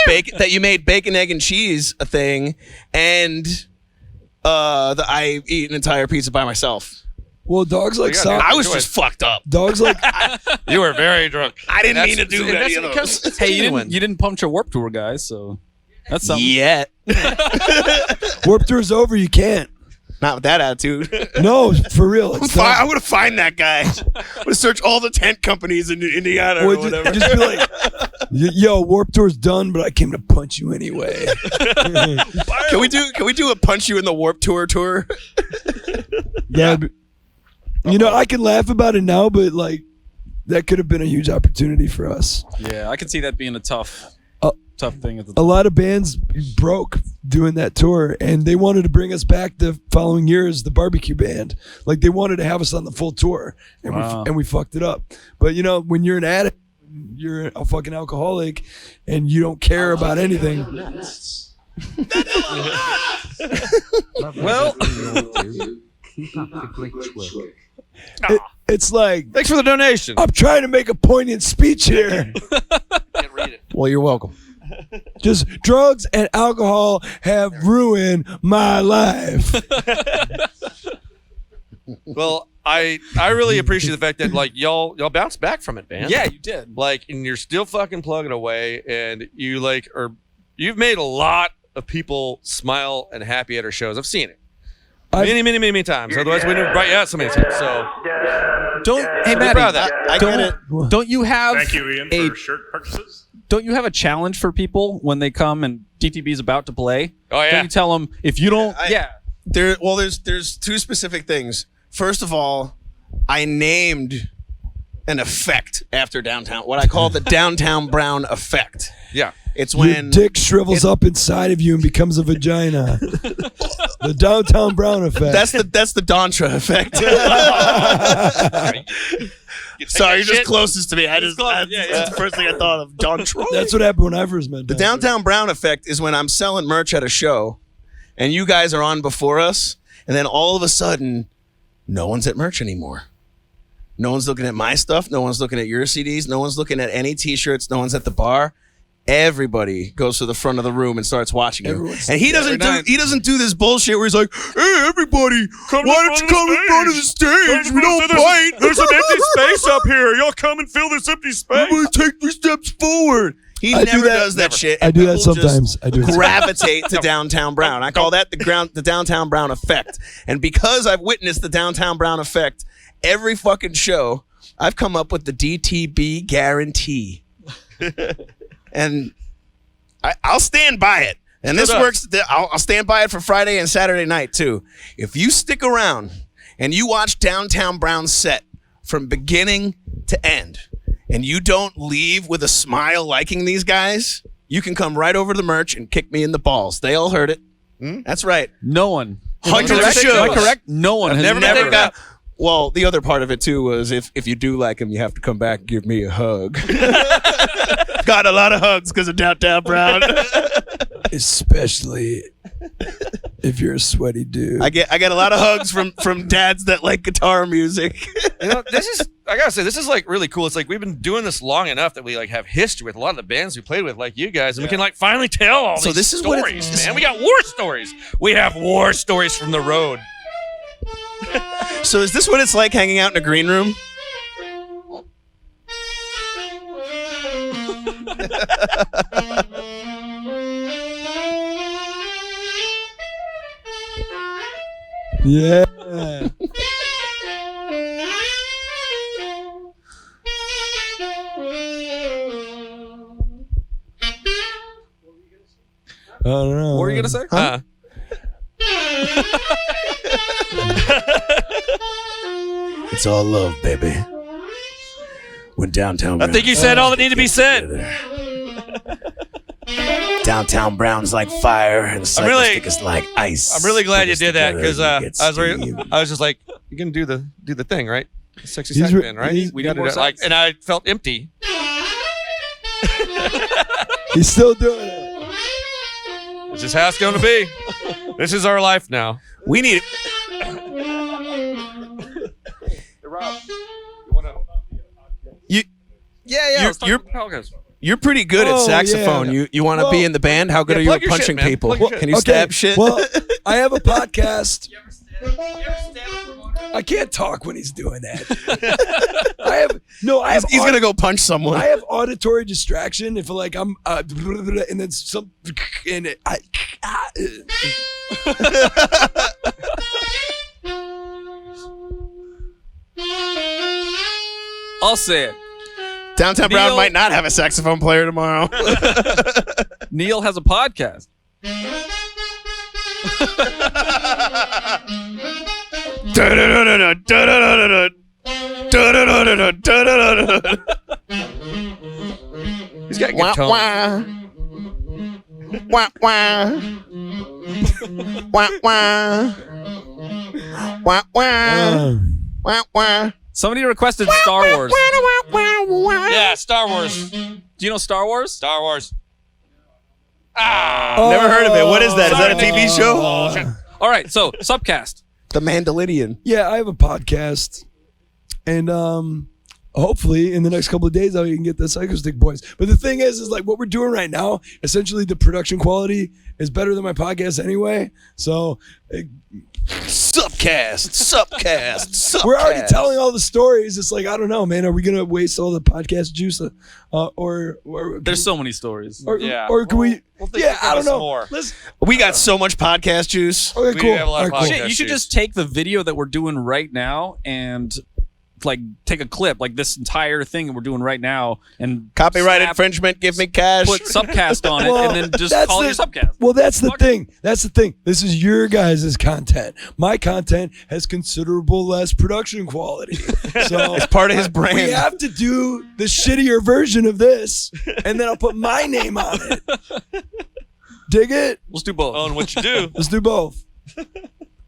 bacon, egg, and cheese a thing, and that I eat an entire pizza by myself. Well, dogs like Yeah, socks. I was enjoy just fucked up. Dogs like You were very drunk. I didn't And mean to that's- do and any that's of because those. it's Hey, genuine. you didn't puncture Warped Tour, guys, so that's something. Yet. Warped Tour's over. You can't. Not with that attitude. No, for real. It's I'm not. going to find that guy. I'm going to search all the tent companies in Indiana Or or whatever. just be like, yo, Warped Tour's done, but I came to punch you anyway. Can we do a punch you in the Warp Tour tour? That'd be- I can laugh about it now, but like, that could have been a huge opportunity for us. Yeah, I can see that being a tough thing at the A time. lot of bands broke doing that tour, and they wanted to bring us back the following year as the barbecue band. Like, they wanted to have us on the full tour, and Wow. we fucked it up. But when you're an addict, you're a fucking alcoholic, and you don't care about anything. Well, keep up the great work. It's like, Thanks for the donation. I'm trying to make a poignant speech here. Can't read it. Well, you're welcome. Just drugs and alcohol have ruined my life. Well, I really appreciate the fact that like y'all bounced back from it, man. yeah, you did. Like, and you're still fucking plugging away, and you like are you've made a lot of people smile and happy at our shows. I've seen it many times. Otherwise, we wouldn't have brought you out so many times. So Hey, I'm Maddie, proud of that. I get it. don't you have Thank you, Ian, for shirt purchases. don't you have a challenge for people when they come and DTB is about to play? Oh, yeah. Don't you tell them if you don't? There's two specific things. First of all, I named an effect after downtown, what I call the downtown brown effect. Yeah. It's Your when dick shrivels up inside of you and becomes a vagina. The downtown brown effect. that's the Dontra effect. Sorry, you're just closest to me. That's the first thing I thought of. Dontra. That's what happened when I first met. The downtown brown effect is when I'm selling merch at a show, and you guys are on before us, and then all of a sudden, no one's at merch anymore. No one's looking at my stuff. No one's looking at your CDs. No one's looking at any T-shirts. No one's at the bar. Everybody goes to the front of the room and starts watching you. And he doesn't do this bullshit where he's like, "Hey, everybody, why don't you come in front of the stage? We don't fight. There's an empty space up here. Y'all come and fill this empty space. Everybody take 3 steps forward." He never does that shit. I do that People just sometimes. I do it. gravitate to downtown brown. I call that the downtown brown effect. And because I've witnessed the downtown brown effect every fucking show, I've come up with the DTB guarantee. And I'll stand by it. And this works. I'll stand by it for Friday and Saturday night too. If you stick around and you watch Downtown Brown's set from beginning to end, and you don't leave with a smile liking these guys, you can come right over to the merch and kick me in the balls. They all heard it. That's right. No one. Hundreds of shows. Am I correct? No one has Never got. Well, the other part of it too was if you do like him, you have to come back and give me a hug. Got a lot of hugs because of Downtown Brown. Especially if you're a sweaty dude. I get a lot of hugs from dads that like guitar music. You know, I gotta say, this is like really cool. It's like we've been doing this long enough that we like have history with a lot of the bands we played with, like you guys, and we can like finally tell all these this is what stories, man. We got war stories. We have war stories from the road. So is this what it's like hanging out in a green room? Yeah. I don't know. What were you gonna say? It's all love, baby. When Downtown Brown. I think you said all that needed to be said. Downtown Brown's like fire and Psychostick is like ice. I'm really glad you did that because I steam. was just like, you can do the thing, right? Sexy He's sax re- man, right? he's- We got to do that. Like, and I felt empty. He's still doing it. This is how it's going to be. This is our life now. We need Rob, you want to? You're pretty good at Oh, saxophone. yeah. You want to be in the band? How good Yeah, are you plug at your shit, punching man. people? Plug your shit. Can you stab shit? Well, I have a podcast. I can't talk when he's doing that. I have He's gonna go punch someone. I have auditory distraction if like I'm and then some and it, I'll say it. Downtown Brown Neil- might not have a saxophone player tomorrow. Neil has a podcast. He's got good Wah, tone. wah. Wah, wah. Wah, wah. Wah, wah. Wah, wah. Somebody requested Star Wars. Yeah, Star Wars. Do you know Star Wars? Star Wars. Never heard of it. What is that? Is that a TV show? All right, so SUPcast. The Mandalorian. yeah, I have a podcast, and hopefully in the next couple of days I can get the Psychostick boys. But the thing is like what we're doing right now, essentially the production quality is better than my podcast anyway. So SUPcast. we're already telling all the stories. It's like, I don't know, man. Are we going to waste all the podcast juice? Or There's so many stories. Or can we? We'll think Yeah, of I don't some know. more. We got so much podcast juice. Okay, We cool. have a lot of All right, cool. podcasts. Shit, you should juice. just take the video that we're doing right now and like take a clip, like this entire thing that we're doing right now, and Copyright snap, infringement. Give me cash. put Subcast on it, Well, and then just that's call it your Subcast. Well, that's the Fuck thing. That's the thing. This is your guys' content. My content has considerable less production quality. So It's part of his brand. we have to do the shittier version of this, and then I'll put my name on it. Dig it? Let's do both. Own what you do. Let's do both.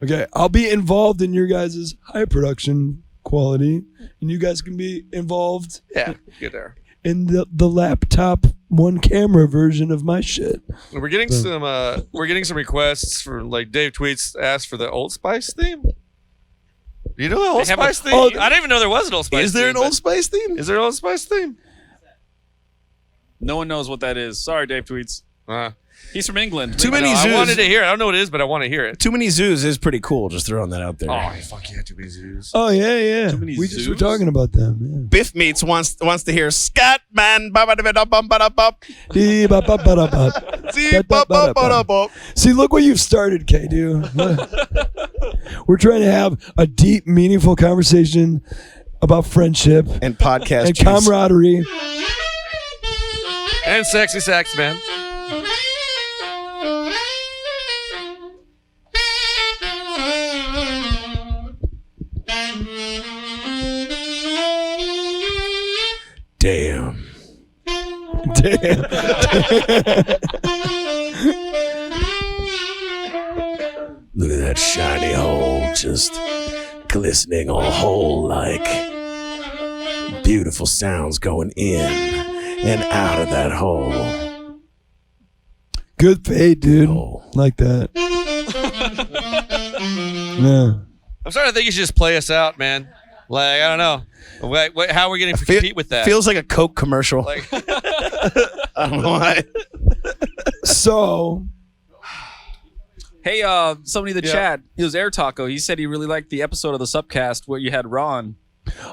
Okay, I'll be involved in your guys' high production quality, and you guys can be involved Yeah, get there. in the laptop one camera version of my shit. We're getting some requests for like Dave tweets asked for the Old Spice theme. Do you know the Old They have Spice a- theme? Oh, I didn't even know there was an Old Spice. Is there theme, an Old but- Spice theme? Is there an Old Spice theme? No one knows what that is. Sorry, Dave Tweets. He's from England. Too many I zoos. wanted to hear it. I don't know what it is, but I want to hear it. Too Many Zoos is pretty cool. Just throwing that out there. Oh, fuck yeah, too many zoos. Oh yeah. many We just were zoos? talking about them. Biff Meats wants to hear Scatman. See, look what you've started, K, dude. We're trying to have a deep, meaningful conversation about friendship And podcast and juice. camaraderie. And sexy sax, man. Damn. Damn. Look at that shiny hole just glistening all hole like. Beautiful sounds going in and out of that hole. Good fade, dude. Oh. Like that. Yeah. I'm starting to think you should just play us out, man. Like, I don't know. How are we going to compete with that? Feels like a Coke commercial. like, I don't know why. So, Hey, somebody in the chat, it was Air Taco. He said he really liked the episode of the Subcast where you had Ron.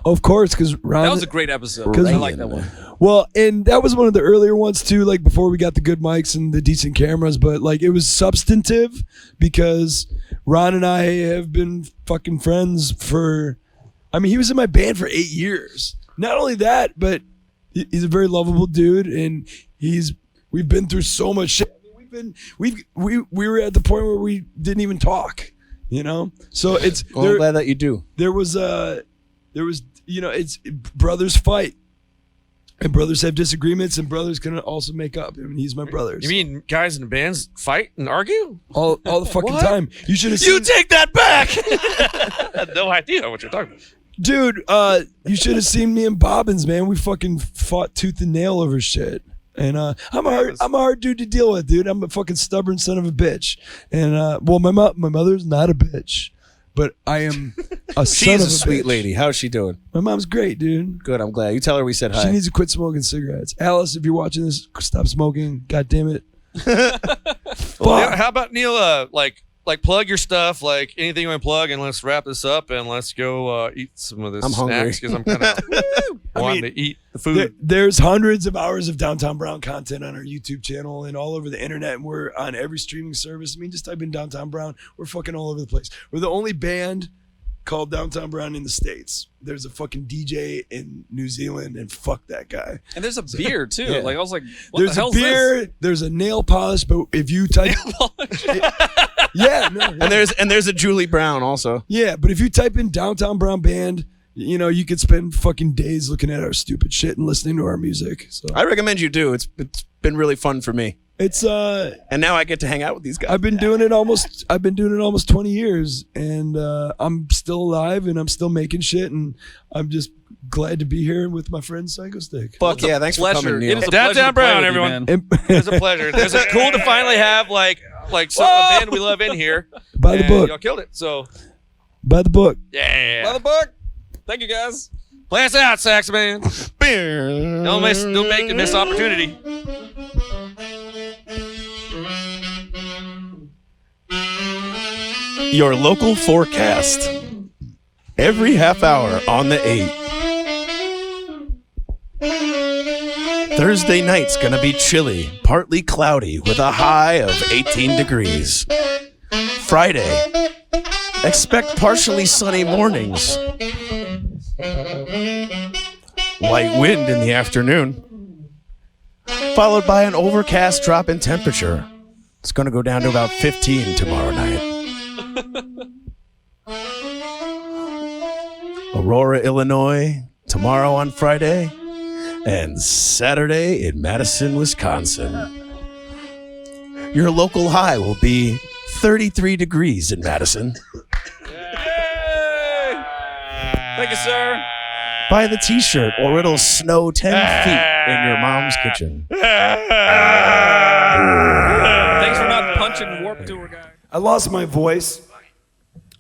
of course, because Ron. That was a great episode. 'Cause- I like that one. Well, and that was one of the earlier ones too, like before we got the good mics and the decent cameras, but like it was substantive because Ron and I have been fucking friends for, I mean, he was in my band for 8 years. Not only that, but he's a very lovable dude and we've been through so much shit. I mean, we were at the point where we didn't even talk, you know? So it's, Well, I'm glad that you do. there was, you know, it's brothers fight. And brothers have disagreements, and brothers can also make up. I mean, he's my brother. you mean guys in bands fight and argue? all the fucking What? time? You should have You seen, take that back! I had no idea what you're talking about. dude. You should have seen me and Bobbins, man. We fucking fought tooth and nail over shit. And I'm a hard dude to deal with, dude. I'm a fucking stubborn son of a bitch. And well, my mother's not a bitch, but I am a son She's of a sweet bitch. lady. How's she doing? My mom's great, dude. Good. I'm glad. You tell her we said She hi. needs to quit smoking cigarettes. Alice, if you're watching this, stop smoking. God damn it. Well, how about Neil? Like plug your stuff, like anything you want to plug, and let's wrap this up and let's go eat some of this I'm hungry. snacks because I'm kind of wanting to eat the food. There's hundreds of hours of Downtown Brown content on our YouTube channel and all over the internet, and we're on every streaming service. I mean, just type in Downtown Brown. We're fucking all over the place. We're the only band called Downtown Brown in the States. There's a fucking DJ in New Zealand, and fuck that guy. And there's a beer, too. Yeah. Like, I was like, what There's the a hell's beer, there's a nail polish, but if you type, yeah, no, And there's a Julie Brown also. yeah, but if you type in Downtown Brown Band, you know, you could spend fucking days looking at our stupid shit and listening to our music. So I recommend you do. It's been really fun for me. it's And now I get to hang out with these guys. I've been doing it almost 20 years, and I'm still alive and I'm still making shit, and I'm just glad to be here with my friend Psychostick. Fuck yeah, thanks for pleasure. coming, Neil. It is a Downtown pleasure to play Brown, with you, everyone. man. And It's a pleasure. It's cool to finally have like some a band we love in here. by the And book, y'all killed it. So by the book. yeah. By the book. Thank you, guys. Play us out, sax man. Don't make the missed opportunity. Your local forecast. Every half hour on the 8. Thursday night's gonna be chilly, partly cloudy with a high of 18 degrees. Friday, expect partially sunny mornings. Light wind in the afternoon, followed by an overcast drop in temperature. It's going to go down to about 15 tomorrow night. Aurora, Illinois, tomorrow on Friday, and Saturday in Madison, Wisconsin. Your local high will be 33 degrees in Madison. Yay! Thank you, sir. Buy the t-shirt or it'll snow 10 feet in your mom's kitchen. Thanks for not punching Warp Tour guy. I lost my voice.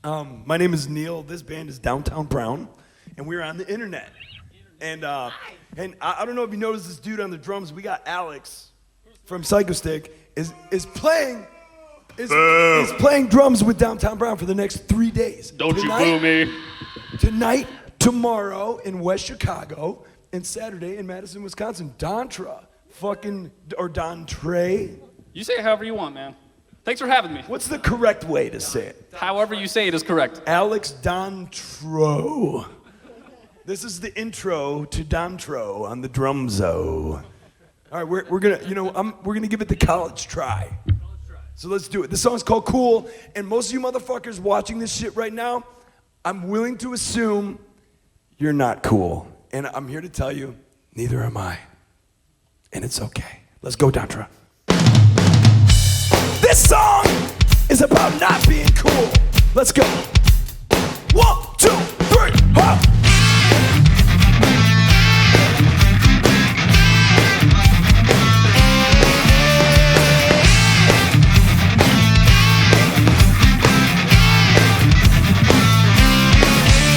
My name is Neil. This band is Downtown Brown, and we're on the internet. And I don't know if you noticed this dude on the drums. We got Alex from Psychostick is playing drums with Downtown Brown for the next 3 days. Don't you boo me. Tonight, tomorrow in West Chicago, and Saturday in Madison, Wisconsin. Dontre. You say it however you want, man. Thanks for having me. What's the correct way to say it? However you say it is correct. Alex Dontro. This is the intro to Dontro on the drumzo. All right, we're gonna give it the college try. So let's do it. The song's called Cool, and most of you motherfuckers watching this shit right now, I'm willing to assume you're not cool. And I'm here to tell you, neither am I. And it's okay. Let's go, Dontre. This song is about not being cool. Let's go. 1, 2, 3, hop.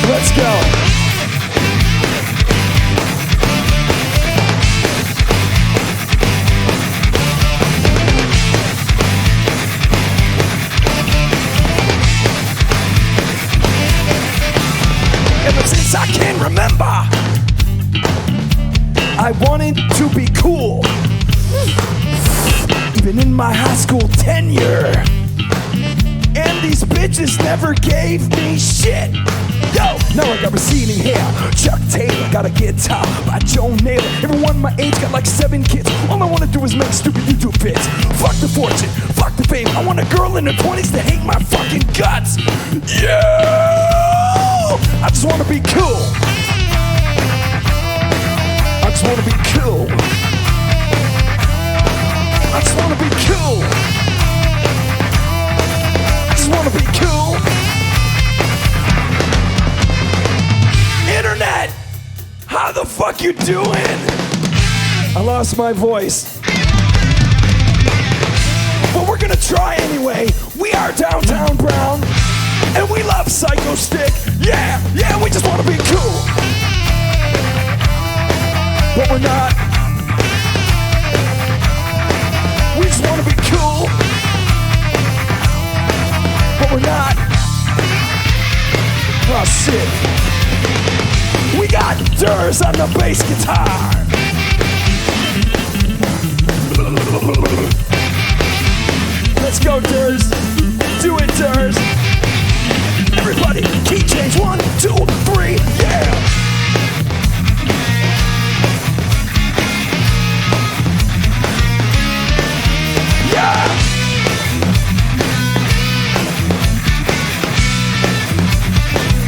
Let's go. Ever since I can remember, I wanted to be cool. Even in my high school tenure. And these bitches never gave me shit. Yo, now I got receding hair. Chuck Taylor got a guitar by Joe Naylor. Everyone my age got like 7 kids. All I wanna do is make stupid YouTube vids. Fuck the fortune, fuck the fame. I want a girl in her 20s to hate my fucking guts. Yeah, I just wanna be cool. I just wanna be cool. I just wanna be cool. I just wanna be cool. Internet, how the fuck you doing? I lost my voice. But we're gonna try anyway. We are Downtown Brown, and we love Psychostick. Yeah, we just wanna be cool. But we're not. We just wanna be cool. But we're not. Oh shit. We got Durs on the bass guitar. Let's go, Durs. Do it, Durs. Everybody, key change. 1, 2, 3, yeah. Yeah.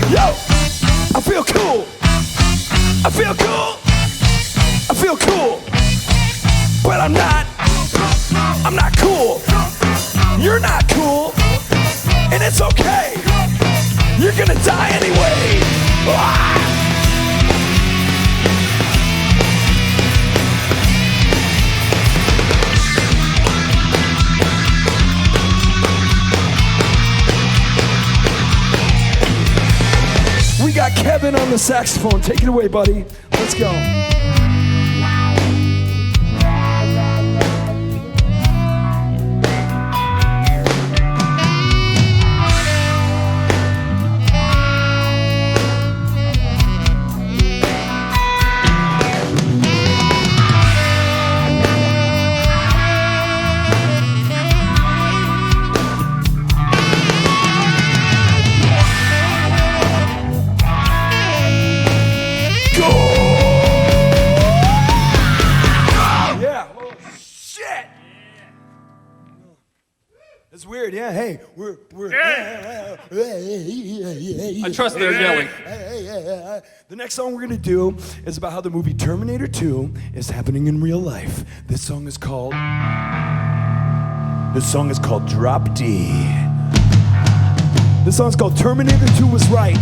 Yo, I feel cool. I feel cool. I feel cool. But I'm not cool. You're not cool. And it's okay. You're gonna die anyway. Ah! We got Kevin on the saxophone. Take it away, buddy. Let's go. It's weird, yeah. Hey, we're. I trust their yelling. The next song we're gonna do is about how the movie Terminator 2 is happening in real life. This song is called Drop D. This song's called Terminator 2 Was Right.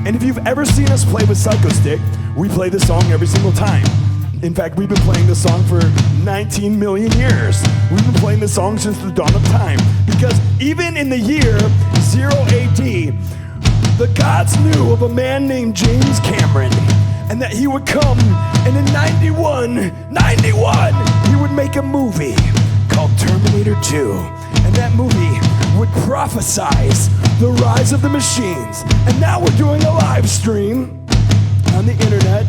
And if you've ever seen us play with Psychostick, we play this song every single time. In fact, we've been playing this song for 19 million years. We've been playing this song since the dawn of time. Because even in the year 0 AD, the gods knew of a man named James Cameron, and that he would come, and in 91, he would make a movie called Terminator 2. And that movie would prophesize the rise of the machines. And now we're doing a live stream on the internet.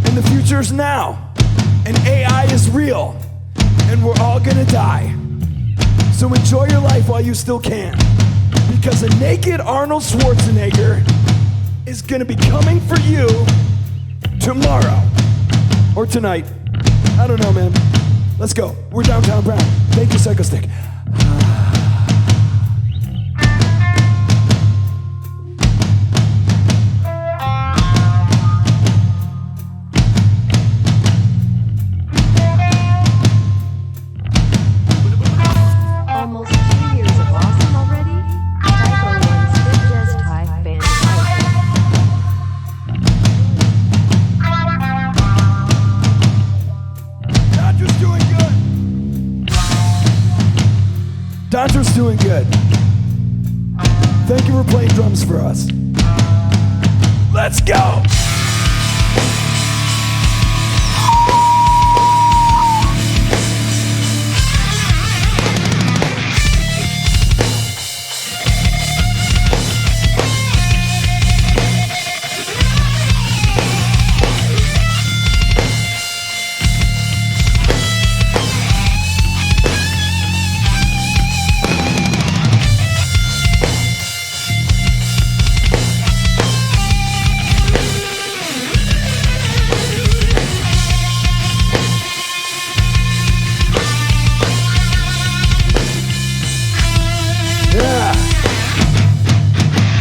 And the future's now, and AI is real, and we're all gonna die. So enjoy your life while you still can, because a naked Arnold Schwarzenegger is gonna be coming for you tomorrow, or tonight. I don't know, man. Let's go. We're Downtown Brown. Thank you, Psychostick. Almost 2 years of awesome already? Psycho one's fit just hype fan Dontra's doing good. Dontra's doing good. Thank you for playing drums for us. Let's go.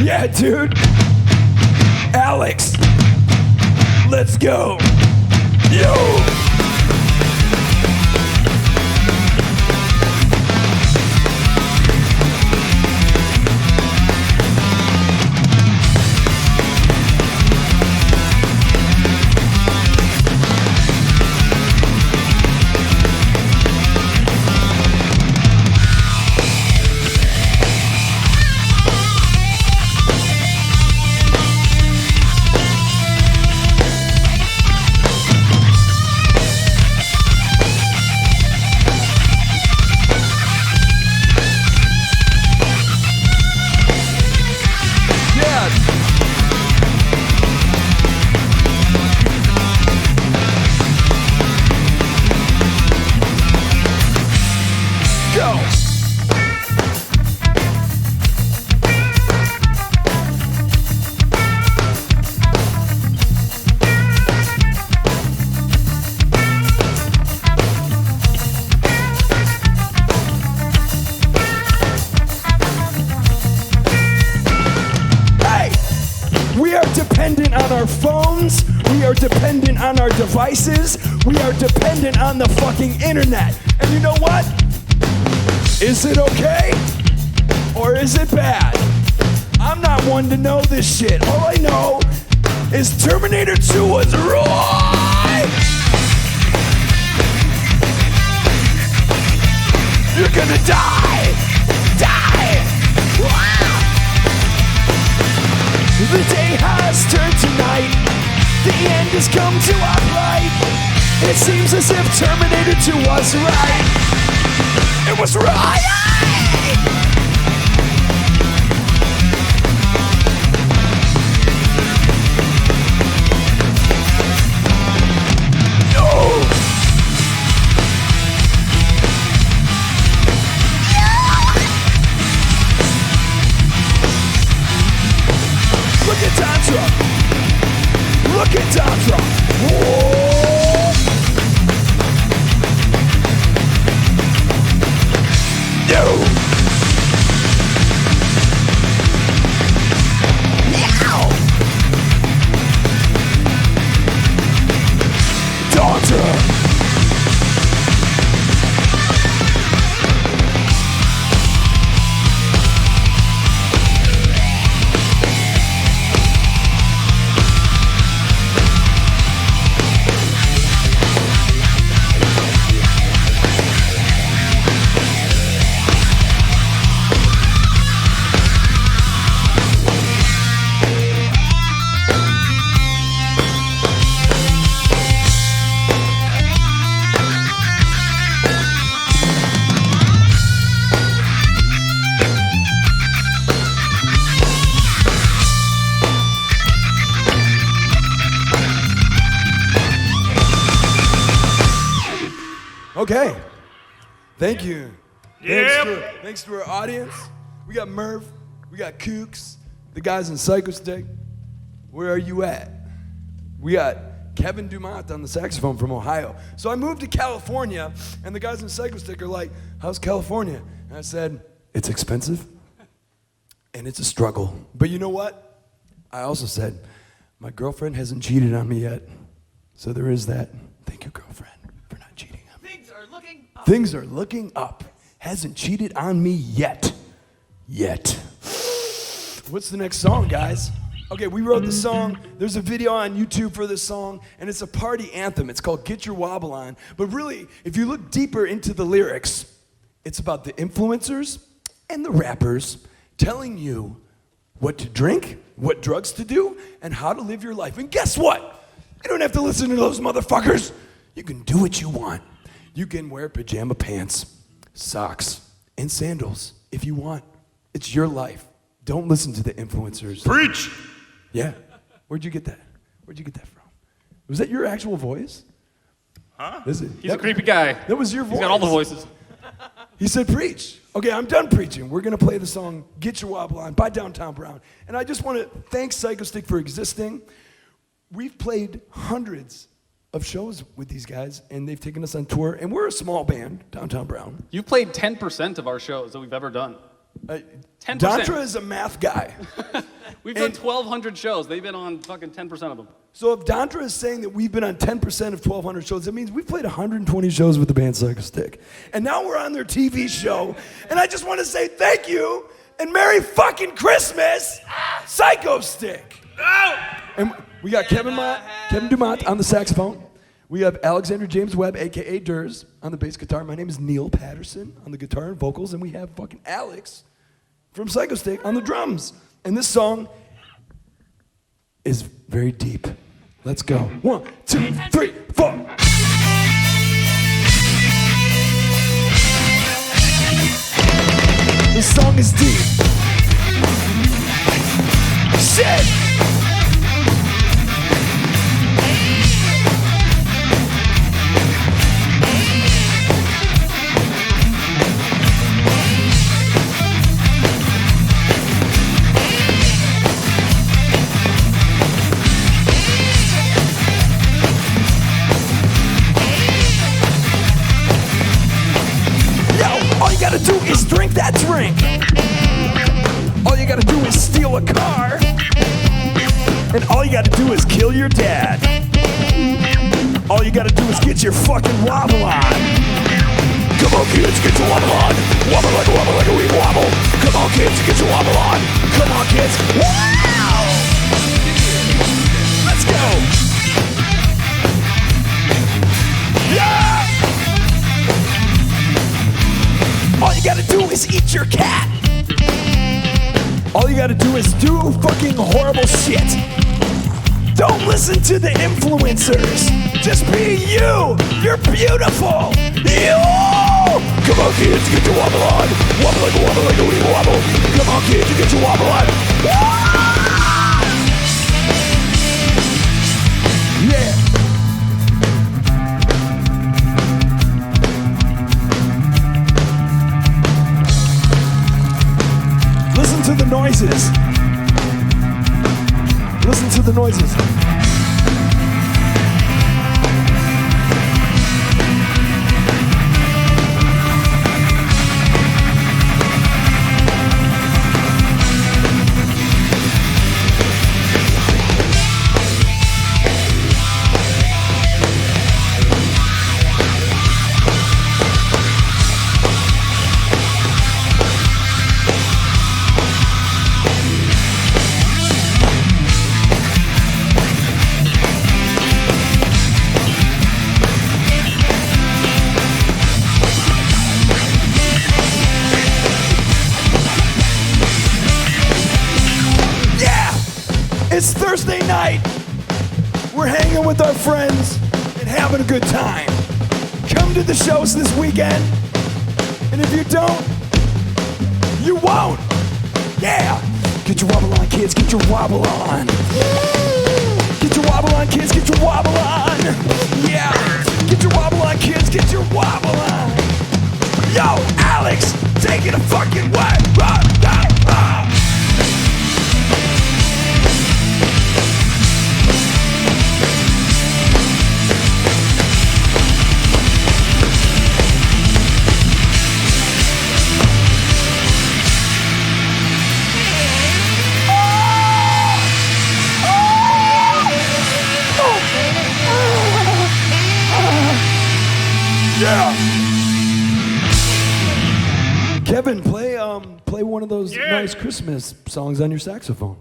Yeah, dude. Alex, let's go. Yo. We are dependent on our phones. We are dependent on our devices. We are dependent on the fucking internet. And you know what? Is it okay? Or is it bad? I'm not one to know this shit. All I know is Terminator 2 was right. You're gonna die. Die. Wow. The day plight. It seems as if Terminator 2 was right. It was right. Look at Tantra. Look at Tantra. Whoa. No. Now. Tantra. Okay. Thank you. Thanks to our audience. We got Murph. We got Kooks. The guys in Psychostick. Where are you at? We got Kevin Dumont on the saxophone from Ohio. So I moved to California, and the guys in Psychostick are like, how's California? And I said, it's expensive, and it's a struggle. But you know what? I also said, my girlfriend hasn't cheated on me yet. So there is that. Thank you, girlfriend, for not cheating on me. Things are looking up. Hasn't cheated on me yet. What's the next song, guys? Okay, we wrote the song. There's a video on YouTube for this song, and it's a party anthem. It's called Get Your Wobble On. But really, if you look deeper into the lyrics, it's about the influencers and the rappers telling you what to drink, what drugs to do, and how to live your life. And guess what? You don't have to listen to those motherfuckers. You can do what you want. You can wear pajama pants, socks, and sandals if you want. It's your life. Don't listen to the influencers. Preach! Yeah. Where'd you get that? Where'd you get that from? Was that your actual voice? Huh? Is it? He's a creepy guy. That was your voice. He's got all the voices. He said, preach. Okay, I'm done preaching. We're going to play the song Get Your Wobble On by Downtown Brown. And I just want to thank Psychostick for existing. We've played hundreds of shows with these guys, and they've taken us on tour. And we're a small band, Downtown Brown. You've played 10% of our shows that we've ever done. 10%. Dantra is a math guy. We've done 1,200 shows. They've been on fucking 10% of them. So if Dantra is saying that we've been on 10% of 1,200 shows, that means we've played 120 shows with the band Psychostick. And now we're on their TV show. And I just want to say thank you and Merry fucking Christmas, Psychostick. And we got Kevin Dumont on the saxophone. We have Alexander James Webb, a.k.a. Durs, on the bass guitar. My name is Neil Patterson on the guitar and vocals. And we have fucking Alex from Psychostick on the drums. And this song is very deep. Let's go. 1, 2, 3, 4. This song is deep. Shit! All you gotta do is drink that drink. All you gotta do is steal a car. And all you gotta do is kill your dad. All you gotta do is get your fucking wobble on. Come on, kids, get your wobble on. Wobble like a wee wobble. Come on, kids, get your wobble on. Come on, kids. Wow! Let's go. Yeah! All you gotta do is eat your cat. All you gotta do is do fucking horrible shit. Don't listen to the influencers. Just be you. You're beautiful. You. Come on, kids, get your wobble on. Wobble like a wobble like a wee wobble. Come on, kids, get your wobble on. Yeah. Listen to the noises. Listen to the noises. It's Thursday night. We're hanging with our friends and having a good time. Come to the shows this weekend. And if you don't, you won't. Yeah. Get your wobble on, kids. Get your wobble on. Get your wobble on, kids. Get your wobble on. Yeah. Get your wobble on, kids. Get your wobble on. Yo, Alex, take it a fucking way. Yeah. Kevin, play one of those nice Christmas songs on your saxophone.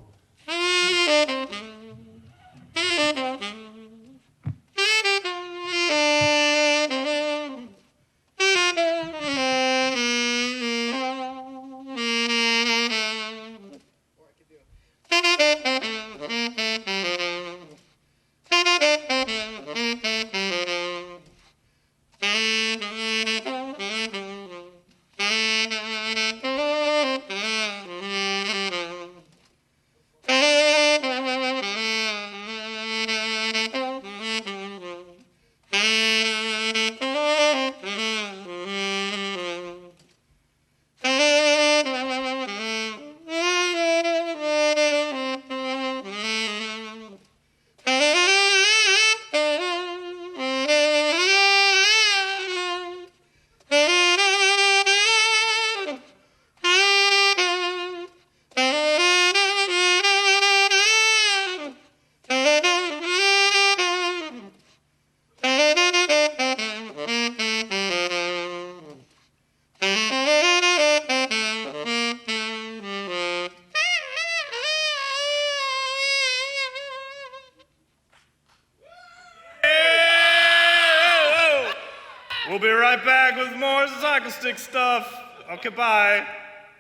We'll be right back with more Psychostick stuff. Okay, bye.